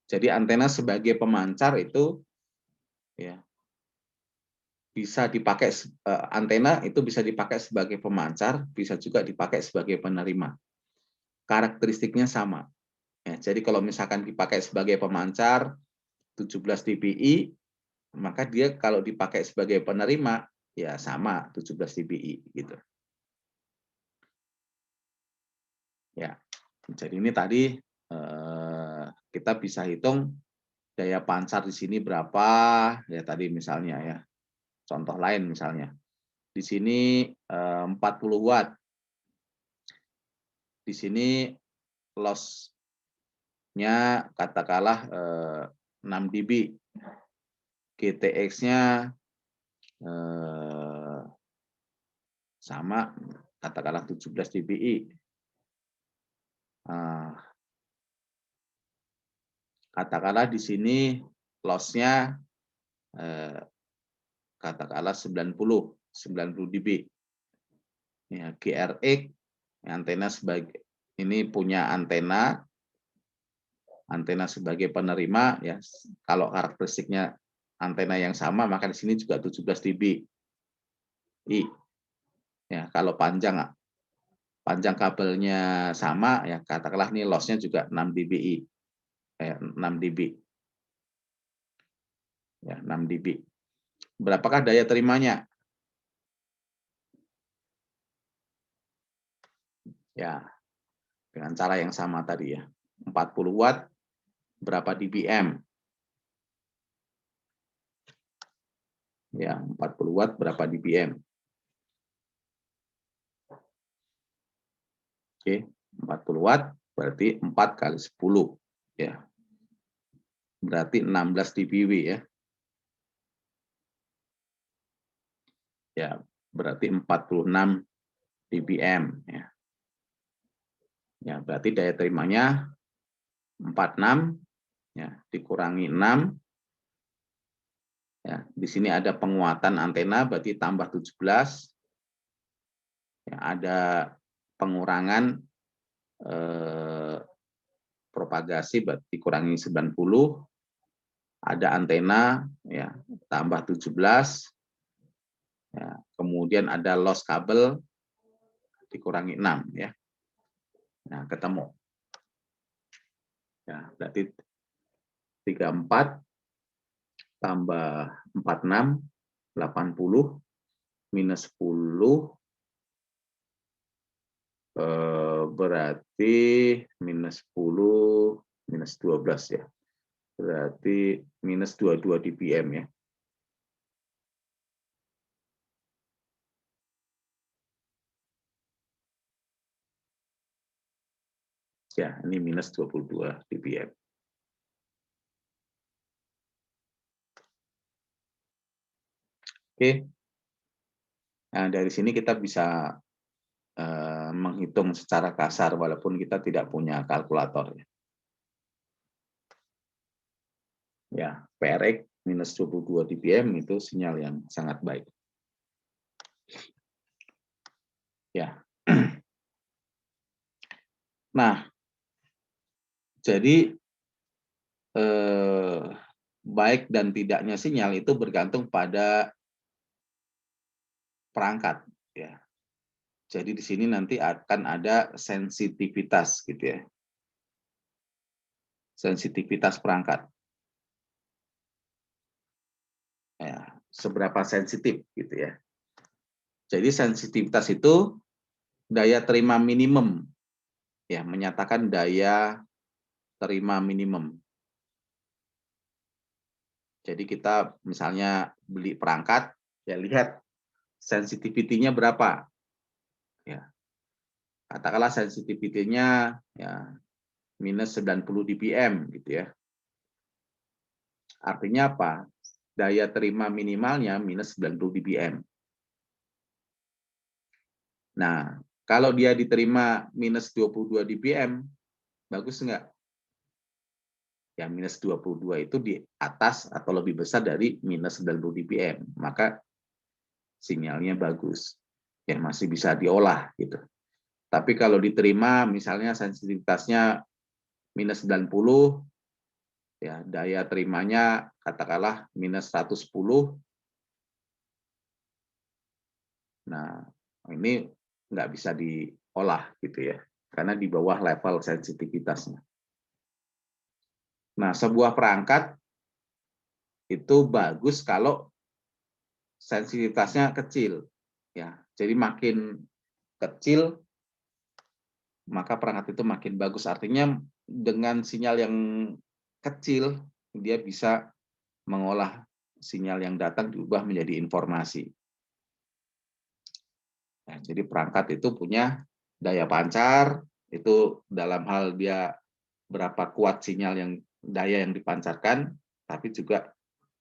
Jadi antena sebagai pemancar itu ya bisa dipakai antena itu bisa dipakai sebagai pemancar, bisa juga dipakai sebagai penerima. Karakteristiknya sama. Ya, jadi kalau misalkan dipakai sebagai pemancar 17 dBi, maka dia kalau dipakai sebagai penerima ya sama 17 dBi gitu. Ya. Jadi ini tadi kita bisa hitung daya pancar di sini berapa ya tadi misalnya ya. Contoh lain misalnya. Di sini 40 watt. Di sini loss-nya katakanlah 6 dB. GTX-nya sama katakanlah 17 dBi. Katakanlah di sini loss-nya katakanlah 90 dB. Ya, GRX antena sebagai ini punya antena sebagai penerima ya. Kalau karakteristiknya antena yang sama maka di sini juga 17 dB. Ya, kalau panjang kabelnya sama ya katakanlah ini loss-nya juga 6 dBi. 6 dB. Ya, 6 dB. Berapakah daya terimanya? Ya, dengan cara yang sama tadi ya. 40 watt berapa dBm? Ya, 40 watt berapa dBm? Oke, 40 watt berarti 4 kali 10 ya. Berarti 16 dBW ya. Ya, berarti 46 dBm ya. Ya, berarti daya terimanya 46 ya, dikurangi 6 ya. Di sini ada penguatan antena berarti tambah 17. Ya, ada pengurangan propagasi berarti dikurangi 90. Ada antena ya, tambah 17. Ya, kemudian ada loss kabel dikurangi 6 ya. Nah, ketemu. Ya, berarti 34 tambah 46 80 minus 10 berarti minus 10 minus 12 ya. Berarti minus 22 dBm ya. Ya, ini minus 22 dBm. Oke. Nah, dari sini kita bisa menghitung secara kasar walaupun kita tidak punya kalkulator. Ya, PRX minus 22 dBm itu sinyal yang sangat baik. Ya. Nah, jadi baik dan tidaknya sinyal itu bergantung pada perangkat ya. Jadi di sini nanti akan ada sensitivitas gitu ya. Sensitivitas perangkat. Ya, seberapa sensitif gitu ya. Jadi sensitivitas itu daya terima minimum ya, menyatakan daya terima minimum. Jadi kita misalnya beli perangkat ya, lihat sensitivity-nya berapa. Ya. Katakanlah sensitivity-nya ya minus 90 dBm gitu ya. Artinya apa? Daya terima minimalnya minus 90 dBm. Nah, kalau dia diterima minus 22 dBm, bagus enggak? Ya, minus 22 itu di atas atau lebih besar dari minus 90 dBm. Maka sinyalnya bagus. Ya, masih bisa diolah gitu. Tapi kalau diterima misalnya sensitivitasnya minus 90, ya daya terimanya katakanlah minus 110. Nah, ini nggak bisa diolah gitu ya, karena di bawah level sensitivitasnya. Nah, sebuah perangkat itu bagus kalau sensitivitasnya kecil, ya. Jadi makin kecil maka perangkat itu makin bagus. Artinya dengan sinyal yang kecil dia bisa mengolah sinyal yang datang diubah menjadi informasi. Nah, jadi perangkat itu punya daya pancar, itu dalam hal dia berapa kuat sinyal yang daya yang dipancarkan, tapi juga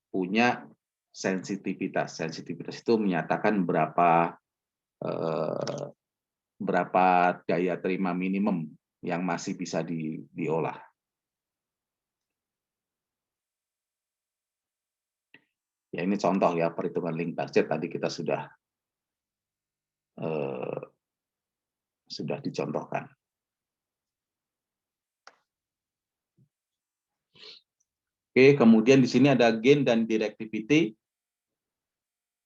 punya sensitivitas. Sensitivitas itu menyatakan berapa daya terima minimum yang masih bisa diolah. Ya, ini contoh ya perhitungan link budget tadi kita sudah dicontohkan. Oke, kemudian di sini ada gain dan directivity.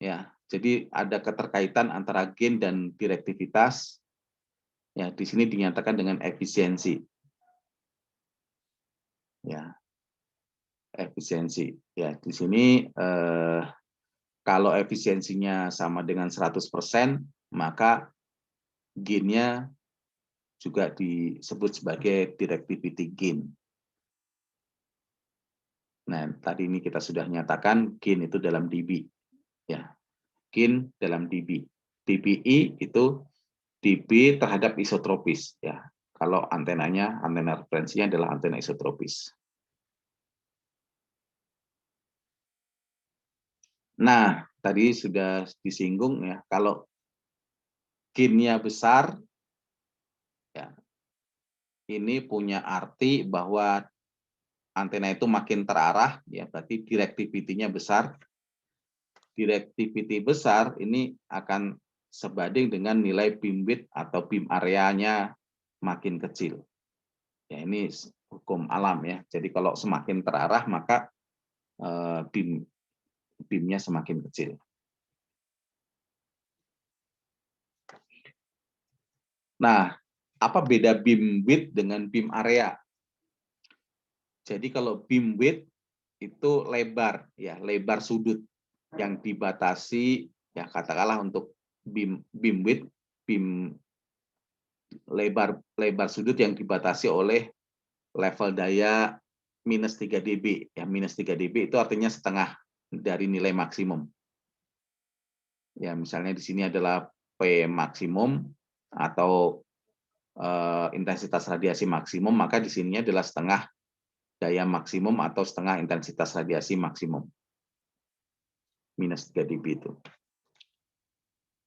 Ya, jadi ada keterkaitan antara gain dan direktivitas. Ya, di sini dinyatakan dengan efisiensi. Ya, efisiensi. Ya, di sini kalau efisiensinya sama dengan 100%, maka gain-nya juga disebut sebagai directivity gain. Nah, tadi ini kita sudah nyatakan gain itu dalam dB. Ya, gain dalam dB. dBi itu dB terhadap isotropis. Ya, kalau antena referensinya adalah antena isotropis. Nah, tadi sudah disinggung ya, kalau gain-nya besar, ya, ini punya arti bahwa antena itu makin terarah, ya berarti directivity-nya besar. Directivity besar ini akan sebanding dengan nilai beamwidth atau beam areanya makin kecil. Ya, ini hukum alam ya. Jadi kalau semakin terarah maka beamnya semakin kecil. Nah, apa beda beam width dengan beam area? Jadi kalau beam width itu lebar, ya lebar sudut yang dibatasi, ya katakanlah untuk beam width, beam lebar sudut yang dibatasi oleh level daya minus 3 dB. Ya, minus 3 dB itu artinya setengah dari nilai maksimum. Ya, misalnya di sini adalah P maksimum atau intensitas radiasi maksimum, maka di sininya adalah setengah daya maksimum atau setengah intensitas radiasi maksimum. Minus 3 dB itu.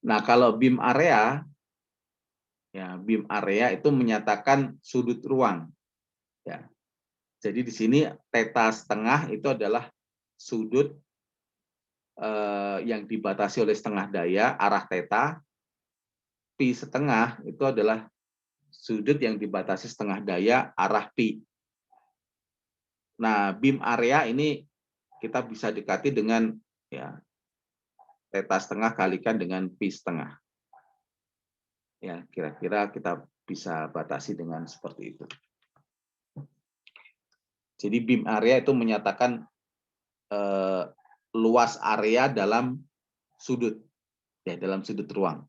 Nah, kalau beam area, ya beam area itu menyatakan sudut ruang. Ya. Jadi di sini theta setengah itu adalah sudut yang dibatasi oleh setengah daya arah theta. Pi setengah itu adalah sudut yang dibatasi setengah daya arah pi. Nah, beam area ini kita bisa dekati dengan ya theta setengah kalikan dengan pi setengah. Ya, kira-kira kita bisa batasi dengan seperti itu. Jadi beam area itu menyatakan luas area dalam sudut, ya dalam sudut ruang.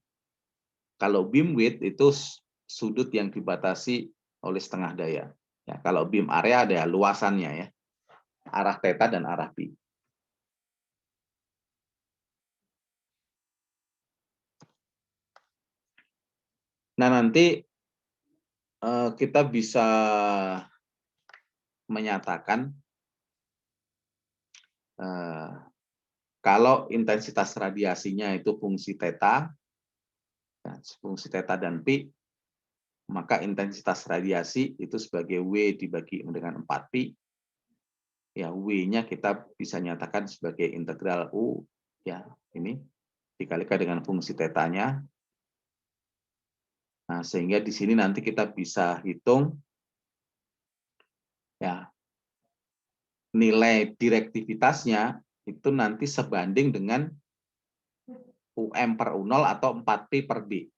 Kalau beam width itu sudut yang dibatasi oleh setengah daya. Ya, kalau beam area ada luasannya ya, arah theta dan arah pi. Nah, nanti kita bisa menyatakan kalau intensitas radiasinya itu fungsi theta, dan pi, maka intensitas radiasi itu sebagai W dibagi dengan 4pi. Ya, W-nya kita bisa nyatakan sebagai integral U, ya ini dikalikan dengan fungsi theta-nya. Nah, sehingga di sini nanti kita bisa hitung ya nilai direktivitasnya itu nanti sebanding dengan UM per U0 atau 4pi per D.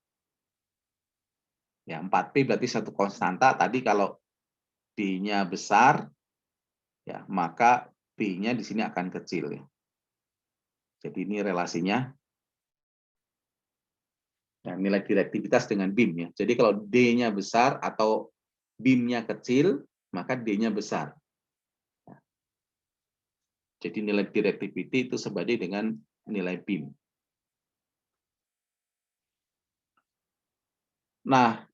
Ya, 4pi berarti satu konstanta. Tadi kalau D-nya besar, ya maka P-nya di sini akan kecil. Ya. Jadi ini relasinya. Ya, nilai direktivitas dengan beam. Ya. Jadi kalau D-nya besar atau beam-nya kecil, maka D-nya besar. Ya. Jadi nilai directivity itu sebanding dengan nilai beam. Nah,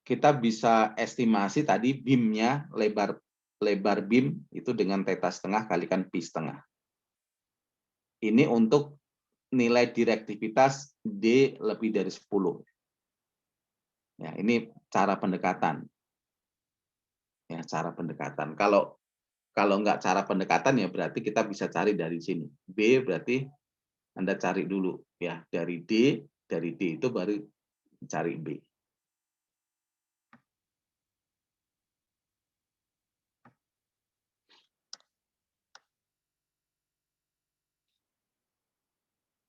kita bisa estimasi tadi beam-nya, lebar beam itu dengan theta setengah kalikan pi setengah. Ini untuk nilai direktivitas D lebih dari 10. Ya, ini cara pendekatan. Ya, cara pendekatan. Kalau nggak cara pendekatan ya berarti kita bisa cari dari sini. B berarti Anda cari dulu ya dari D itu baru cari B.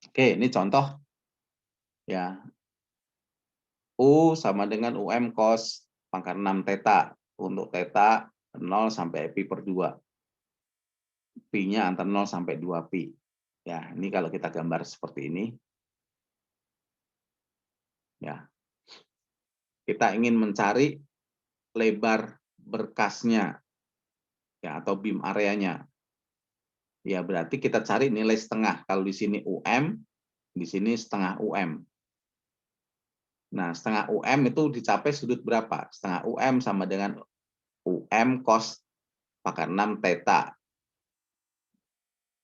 Oke, ini contoh ya. U sama dengan UM cos pangkat 6 theta. Untuk theta 0 sampai pi per 2. Pi-nya antara 0 sampai 2 pi. Ya, ini kalau kita gambar seperti ini. Ya. Kita ingin mencari lebar berkasnya ya atau beam areanya. Ya, berarti kita cari nilai setengah. Kalau di sini UM, di sini setengah UM. Nah, setengah UM itu dicapai sudut berapa? Setengah UM sama dengan UM cos pangkat 6 theta.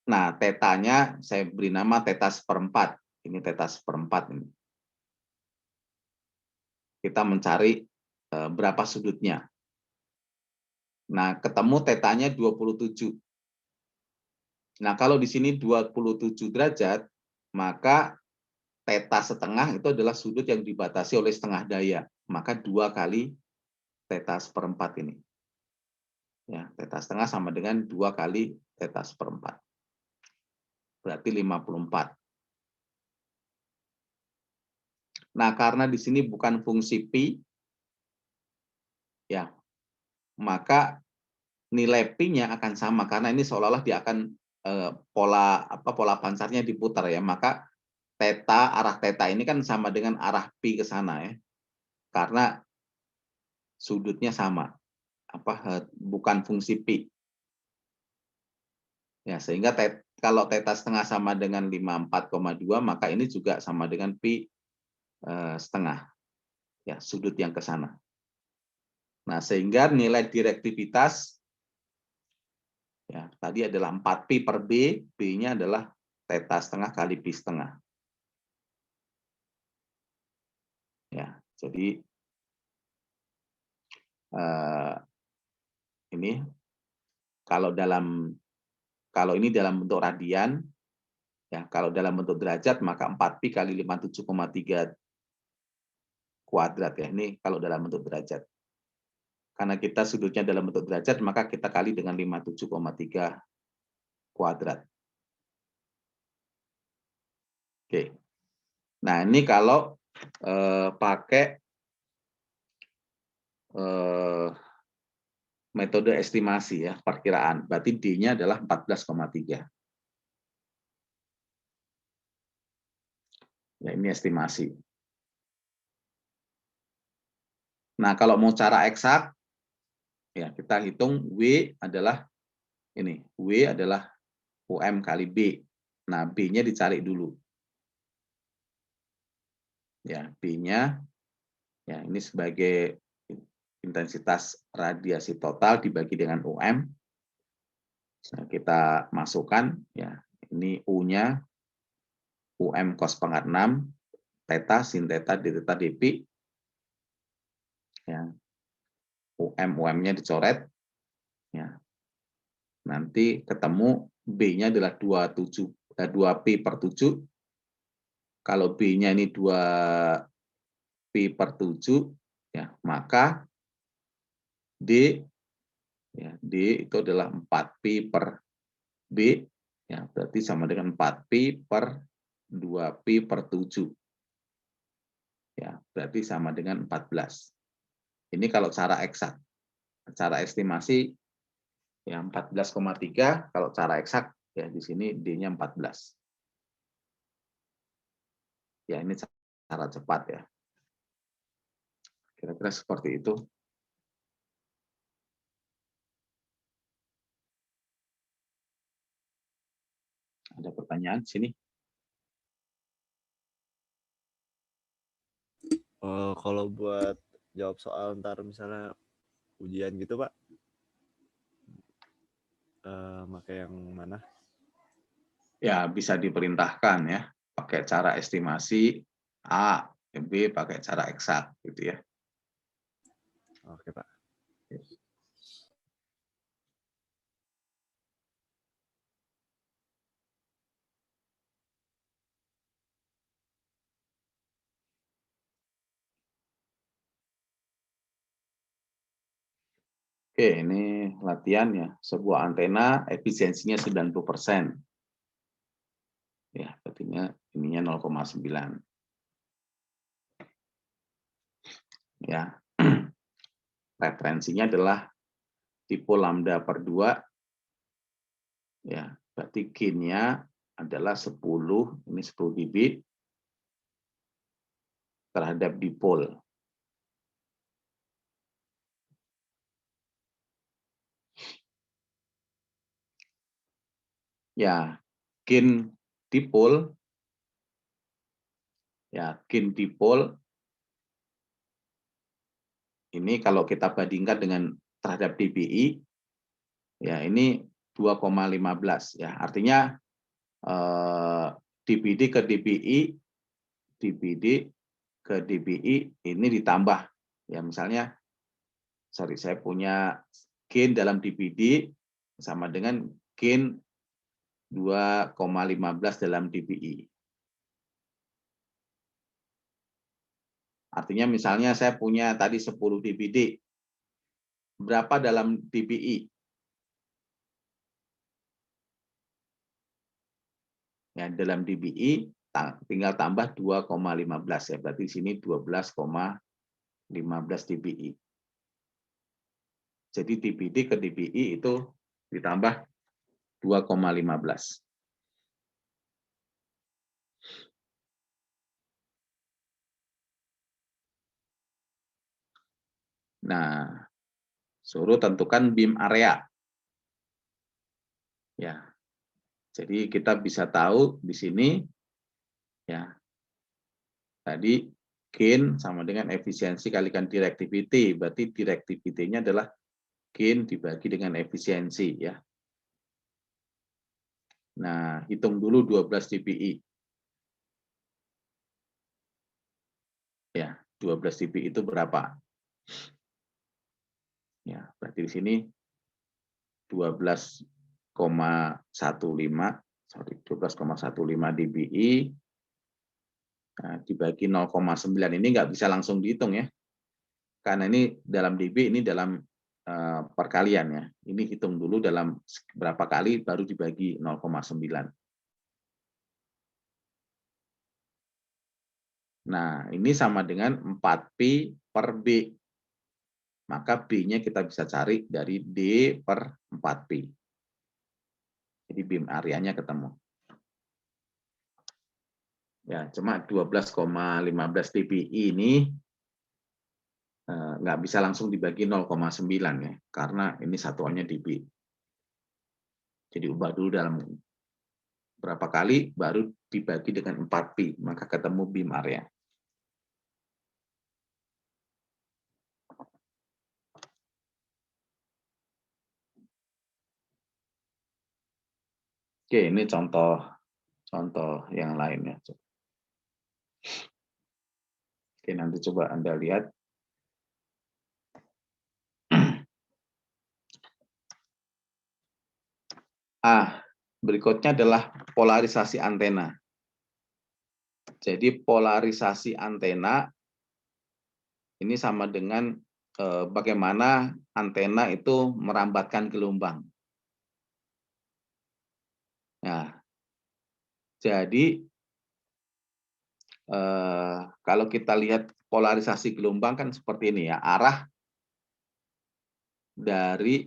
Nah, tetanya saya beri nama theta seperempat. Ini theta seperempat ini. Kita mencari berapa sudutnya. Nah, ketemu tetanya 27. Nah, kalau di sini 27 derajat, maka theta setengah itu adalah sudut yang dibatasi oleh setengah daya. Maka 2 kali theta seperempat ini. Ya, theta setengah sama dengan 2 kali theta seperempat. Berarti 54. Nah, karena di sini bukan fungsi pi, ya, maka nilai pi-nya akan sama karena ini seolah-olah dia akan pola pancarnya diputar ya. Maka arah theta ini kan sama dengan arah pi ke sana ya. Karena sudutnya sama. Bukan fungsi pi. Ya, sehingga kalau theta setengah sama dengan 54,2 maka ini juga sama dengan pi setengah. Ya, sudut yang ke sana. Nah, sehingga nilai direktivitas ya, tadi adalah 4 pi per B, B-nya adalah theta setengah kali pi setengah. Ya, jadi ini kalau ini dalam bentuk radian, ya kalau dalam bentuk derajat maka 4 pi kali 57,3 kuadrat ya. Ini kalau dalam bentuk derajat. Karena kita sudutnya dalam bentuk derajat, maka kita kali dengan 57,3 kuadrat. Oke. Nah, ini kalau pakai metode estimasi ya, perkiraan. Berarti D-nya adalah 14,3. Ya, ini estimasi. Nah, kalau mau cara eksak, ya kita hitung W adalah ini. W adalah UM kali B. Nah, B-nya dicari dulu. Ya, B-nya ya ini sebagai intensitas radiasi total dibagi dengan UM. Nah, kita masukkan ya. Ini U-nya UM cos pangkat 6 theta sin theta d theta dp. Ya. UM-nya dicoret. Ya. Nanti ketemu B-nya adalah 2 pi per 7. Kalau B-nya ini 2 pi per 7, ya, maka D, ya, D itu adalah 4 pi per B, ya, berarti sama dengan 4 pi per 2 pi per 7. Ya, berarti sama dengan 14. Ini kalau cara eksak. Cara estimasi ya 14,3, kalau cara eksak ya di sini D-nya 14. Ya, ini cara cepat ya. Kira-kira seperti itu. Ada pertanyaan di sini? Kalau buat jawab soal ntar misalnya ujian gitu Pak, pakai yang mana? Ya, bisa diperintahkan ya, pakai cara estimasi A, B pakai cara eksak gitu ya. Oke, Pak. Oke, ini latihan ya. Sebuah antena efisiensinya 90%. Ya, berarti ininya 0,9. Ya. Referensinya adalah tipe lambda per 2. Ya, berarti gain-nya adalah 10, ini 10 dB terhadap dipol. Ya, gain dipol ini kalau kita bandingkan dengan terhadap dBi, ya ini 2,15 ya. Artinya dBd ke dBi, ini ditambah ya, misalnya saya punya gain dalam dBd sama dengan gain 2,15 dalam dBi. Artinya misalnya saya punya tadi 10 dBd. Berapa dalam dBi? Ya, dalam dBi tinggal tambah 2,15 ya. Berarti di sini 12,15 dBi. Jadi dBd ke dBi itu ditambah 2,15. Nah, suruh tentukan beam area. Ya. Jadi kita bisa tahu di sini ya. Tadi gain sama dengan efisiensi kalikan directivity. Berarti directivity-nya adalah gain dibagi dengan efisiensi ya. Nah, hitung dulu 12 dBi. Ya, 12 dBi itu berapa? Ya, berarti di sini 12,15 dBi dibagi 0,9 ini nggak bisa langsung dihitung ya. Karena ini dalam dB, ini dalam perkalian ya. Ini hitung dulu dalam berapa kali baru dibagi 0,9. Nah, ini sama dengan 4Pi per B. Maka B-nya kita bisa cari dari D per 4Pi. Jadi beam areanya ketemu. Ya, cuma 12,15 dBi ini nggak bisa langsung dibagi 0,9 ya, karena ini satuannya dB. Jadi ubah dulu dalam berapa kali, baru dibagi dengan 4Pi, maka ketemu beam area. Oke, ini contoh yang lainnya. Oke, nanti coba Anda lihat. Berikutnya adalah polarisasi antena. Jadi polarisasi antena ini sama dengan bagaimana antena itu merambatkan gelombang. Nah, jadi kalau kita lihat polarisasi gelombang kan seperti ini ya, arah dari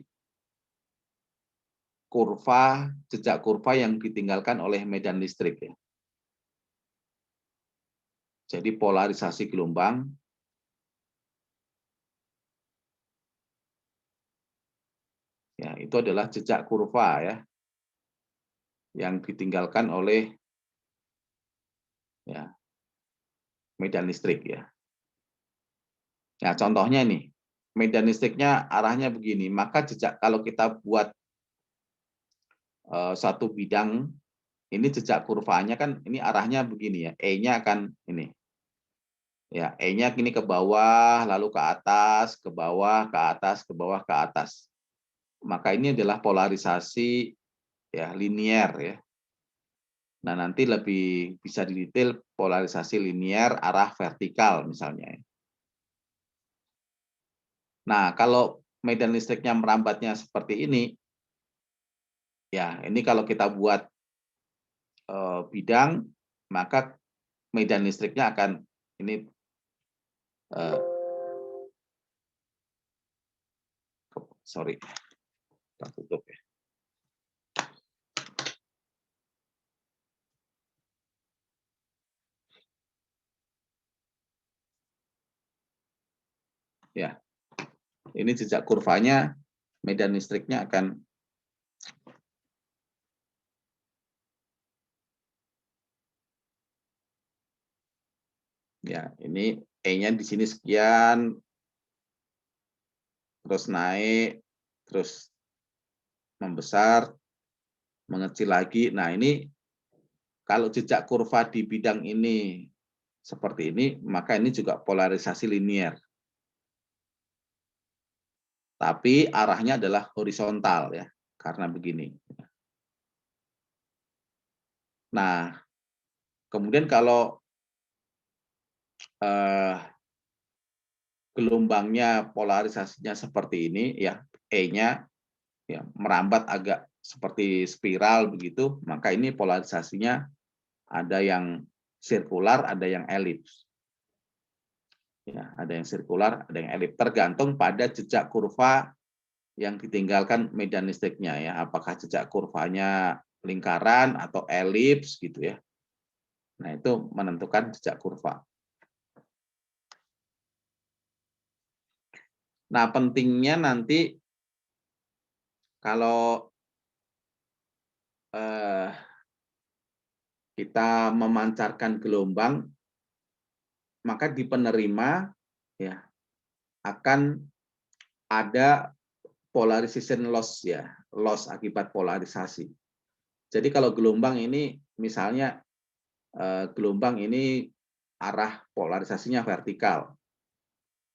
jejak kurva yang ditinggalkan oleh medan listrik ya. Jadi polarisasi gelombang ya itu adalah jejak kurva ya yang ditinggalkan oleh ya medan listrik ya. Nah, contohnya nih, medan listriknya arahnya begini, maka jejak kalau kita buat satu bidang ini jejak kurvanya kan ini arahnya begini ya, E-nya akan ini. Ya, E-nya ini ke bawah, lalu ke atas, ke bawah, ke atas, ke bawah, ke atas. Maka ini adalah polarisasi ya linier ya. Nah, nanti lebih bisa didetail polarisasi linier arah vertikal misalnya. Nah, kalau medan listriknya merambatnya seperti ini, ya ini kalau kita buat bidang, maka medan listriknya akan ini sorry, kita tutup ya. Ya, ini jejak kurvanya, medan listriknya akan ya ini E-nya di sini sekian, terus naik, terus membesar, mengecil lagi. Nah, ini kalau jejak kurva di bidang ini seperti ini, maka ini juga polarisasi linier. Tapi arahnya adalah horizontal ya, karena begini. Nah, kemudian kalau gelombangnya polarisasinya seperti ini ya, E-nya ya merambat agak seperti spiral begitu, maka ini polarisasinya ada yang sirkular, ada yang elips. Ya, ada yang sirkular, ada yang elips, tergantung pada jejak kurva yang ditinggalkan medan listriknya ya, apakah jejak kurvanya lingkaran atau elips gitu ya. Nah, itu menentukan jejak kurva. Nah, pentingnya nanti kalau kita memancarkan gelombang, maka di penerima ya akan ada polarization loss ya, loss akibat polarisasi. Jadi kalau gelombang ini misalnya gelombang ini arah polarisasinya vertikal.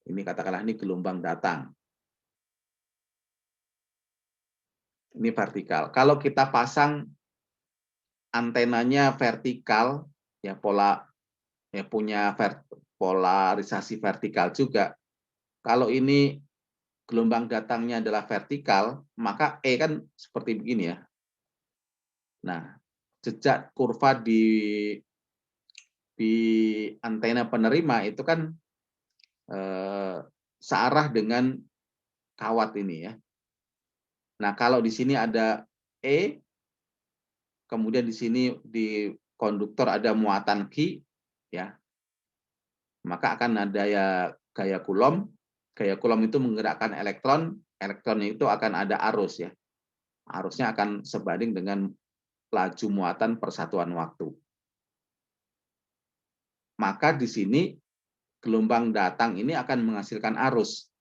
Ini katakanlah ini gelombang datang. Ini vertikal. Kalau kita pasang antenanya vertikal ya punya polarisasi vertikal juga. Kalau ini gelombang datangnya adalah vertikal, maka E kan seperti begini ya. Nah, jejak kurva di antena penerima itu kan searah dengan kawat ini ya. Nah, kalau di sini ada E, kemudian di sini di konduktor ada muatan Q, ya, maka akan ada ya gaya Coulomb. Gaya Coulomb itu menggerakkan elektron, elektron itu akan ada arus ya. Arusnya akan sebanding dengan laju muatan persatuan waktu. Maka di sini gelombang datang ini akan menghasilkan arus.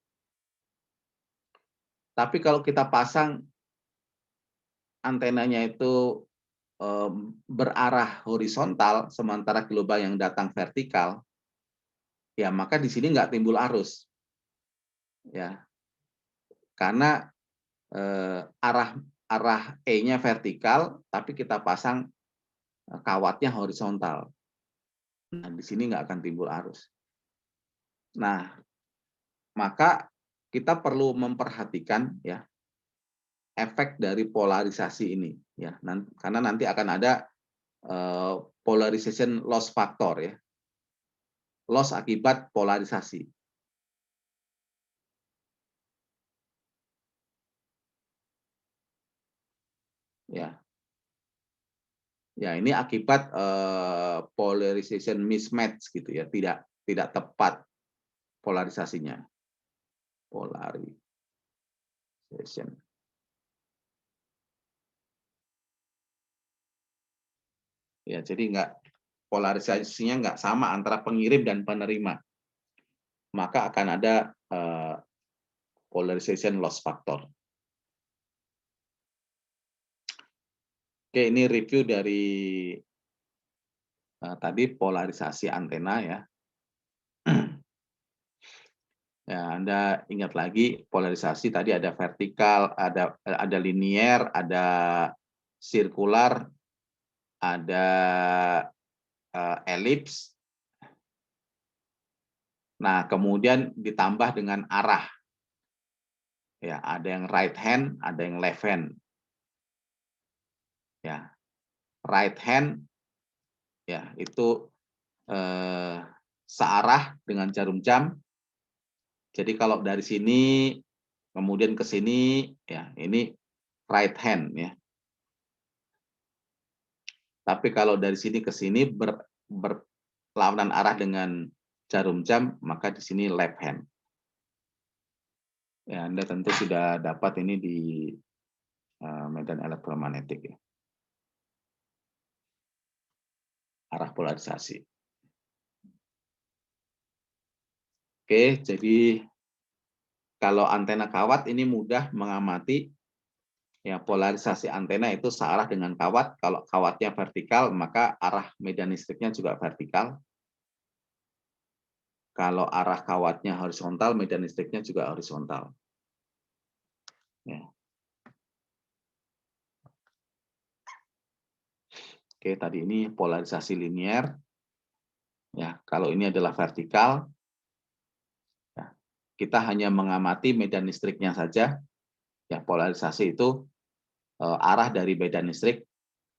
Tapi kalau kita pasang antenanya itu berarah horizontal, sementara gelombang yang datang vertikal, ya maka di sini nggak timbul arus. Ya, karena arah E-nya vertikal, tapi kita pasang kawatnya horizontal. Nah, di sini nggak akan timbul arus. Nah, maka kita perlu memperhatikan ya efek dari polarisasi ini ya, karena nanti akan ada polarization loss factor ya, loss akibat polarisasi. Ya, ya ini akibat polarization mismatch gitu ya, tidak tepat polarisasinya. Polarization. Ya, jadi polarisasinya nggak sama antara pengirim dan penerima. Maka akan ada polarization loss factor. Oke, ini review dari tadi polarisasi antena ya. Ya, Anda ingat lagi polarisasi tadi ada vertikal, ada linier, ada sirkular, ada elips. Nah, kemudian ditambah dengan arah. Ya, ada yang right hand, ada yang left hand. Ya, right hand ya itu searah dengan jarum jam. Jadi kalau dari sini kemudian ke sini ya ini right hand ya. Tapi kalau dari sini ke sini berlawanan arah dengan jarum jam, maka di sini left hand. Ya, Anda tentu sudah dapat ini di medan elektromagnetik ya. Arah polarisasi. Oke, jadi kalau antena kawat ini mudah mengamati ya polarisasi antena itu searah dengan kawat. Kalau kawatnya vertikal, maka arah medan listriknya juga vertikal. Kalau arah kawatnya horizontal, medan listriknya juga horizontal. Ya. Oke, tadi ini polarisasi linier. Ya, kalau ini adalah vertikal, ya, kita hanya mengamati medan listriknya saja. Ya, polarisasi itu arah dari medan listrik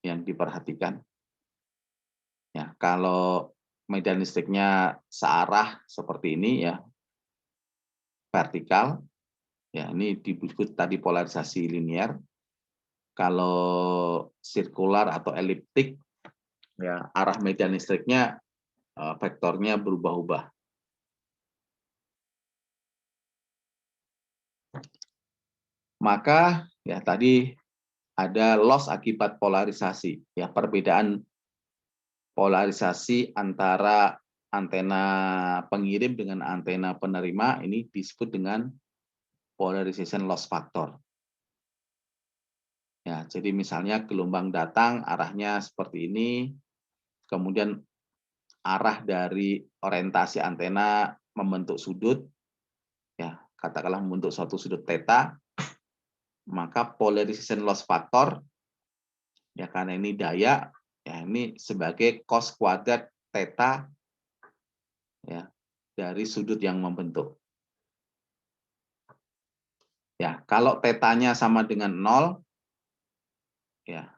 yang diperhatikan. Ya, kalau medan listriknya searah seperti ini ya, vertikal, ya ini disebut tadi polarisasi linier. Kalau sirkular atau eliptik, ya arah medan listriknya vektornya berubah-ubah. Maka ya tadi ada loss akibat polarisasi, ya perbedaan polarisasi antara antena pengirim dengan antena penerima ini disebut dengan polarization loss factor. Ya, jadi misalnya gelombang datang arahnya seperti ini, kemudian arah dari orientasi antena membentuk sudut, ya katakanlah membentuk suatu sudut theta, maka polarization loss factor, ya karena ini daya, ya ini sebagai cos kuadrat theta, ya dari sudut yang membentuk. Ya, kalau tetanya sama dengan 0, ya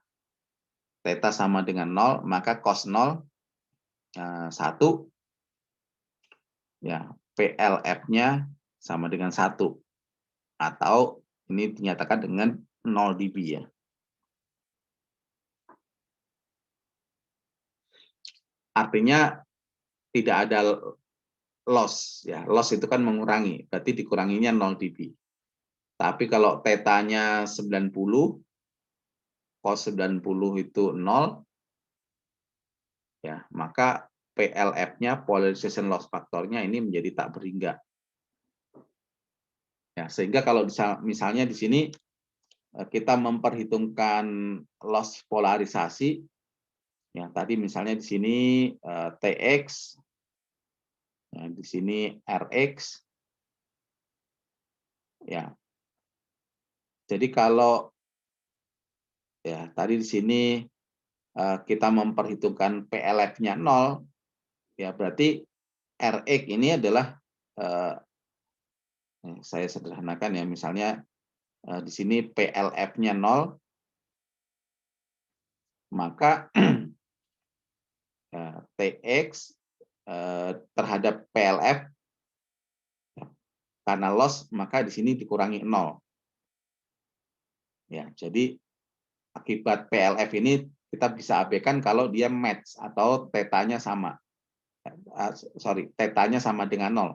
theta sama dengan 0, maka cos 0 1, ya PLF-nya sama dengan 1, atau ini dinyatakan dengan 0 dB ya. Artinya tidak ada loss ya. Loss itu kan mengurangi, berarti dikuranginya 0 dB. Tapi kalau tetanya 90, cos 90 itu 0, ya maka PLF-nya, polarization loss faktornya ini menjadi tak berhingga. Ya, sehingga kalau misalnya di sini kita memperhitungkan loss polarisasi, ya tadi misalnya di sini TX, ya, di sini RX, ya. Jadi kalau ya tadi di sini kita memperhitungkan PLF-nya 0, ya berarti RX ini adalah saya sederhanakan ya, misalnya di sini PLF-nya 0, maka TX terhadap PLF karena loss, maka di sini dikurangi 0. Ya, jadi akibat PLF ini kita bisa abaikan kalau dia match atau tetanya sama. Tetanya sama dengan 0.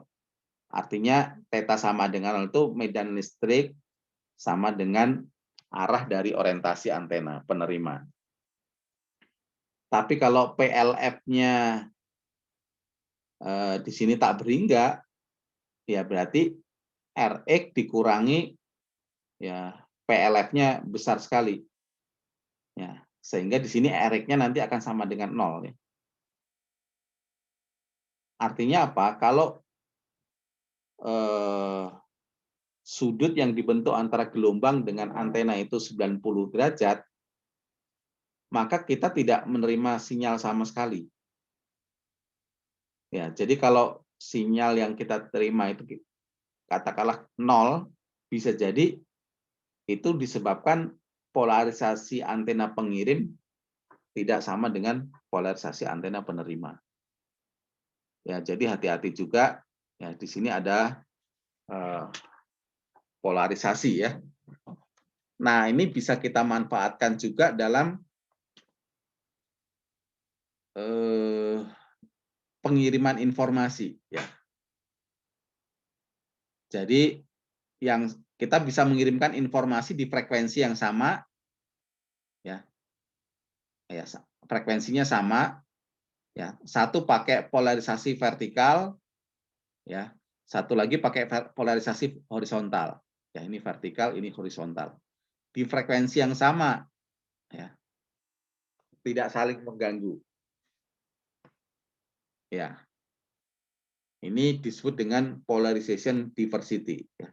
Artinya teta sama dengan 0 itu medan listrik sama dengan arah dari orientasi antena penerima. Tapi kalau PLF-nya di sini tak berhingga, ya berarti RX dikurangi ya PLF-nya besar sekali. Ya, Sehingga di sini R-nya nanti akan sama dengan 0. Ya. Artinya apa? Kalau sudut yang dibentuk antara gelombang dengan antena itu 90 derajat, maka kita tidak menerima sinyal sama sekali. Ya, jadi kalau sinyal yang kita terima itu katakanlah 0, bisa jadi itu disebabkan polarisasi antena pengirim tidak sama dengan polarisasi antena penerima. Ya, jadi hati-hati juga. Ya, di sini ada polarisasi ya. Nah, ini bisa kita manfaatkan juga dalam pengiriman informasi ya. Jadi yang kita bisa mengirimkan informasi di frekuensi yang sama ya. Ya, frekuensinya sama ya. Satu pakai polarisasi vertikal ya. Satu lagi pakai polarisasi horizontal. Ya, ini vertikal, ini horizontal. Di frekuensi yang sama ya. Tidak saling mengganggu. Ya. Ini disebut dengan polarization diversity ya.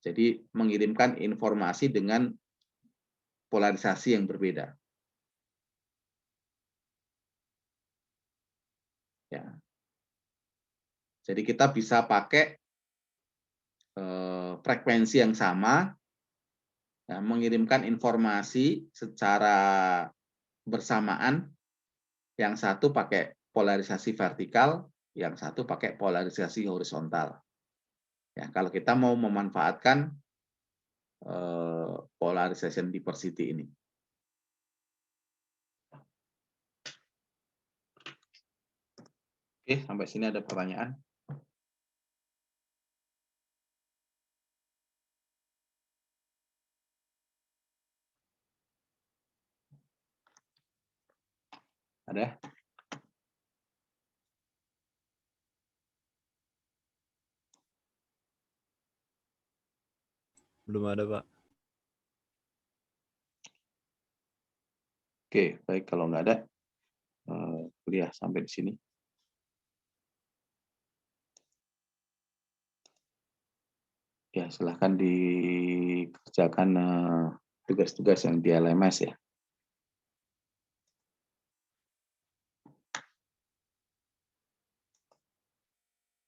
Jadi mengirimkan informasi dengan polarisasi yang berbeda. Ya. Jadi kita bisa pakai frekuensi yang sama, ya, mengirimkan informasi secara bersamaan. Yang satu pakai polarisasi vertikal, yang satu pakai polarisasi horizontal. Ya, kalau kita mau memanfaatkan polarization diversity ini. Oke, sampai sini ada pertanyaan? Ada? Belum ada, Pak. Oke, baik, kalau nggak ada, kuliah sampai di sini. Ya, silahkan dikerjakan tugas-tugas yang di LMS ya.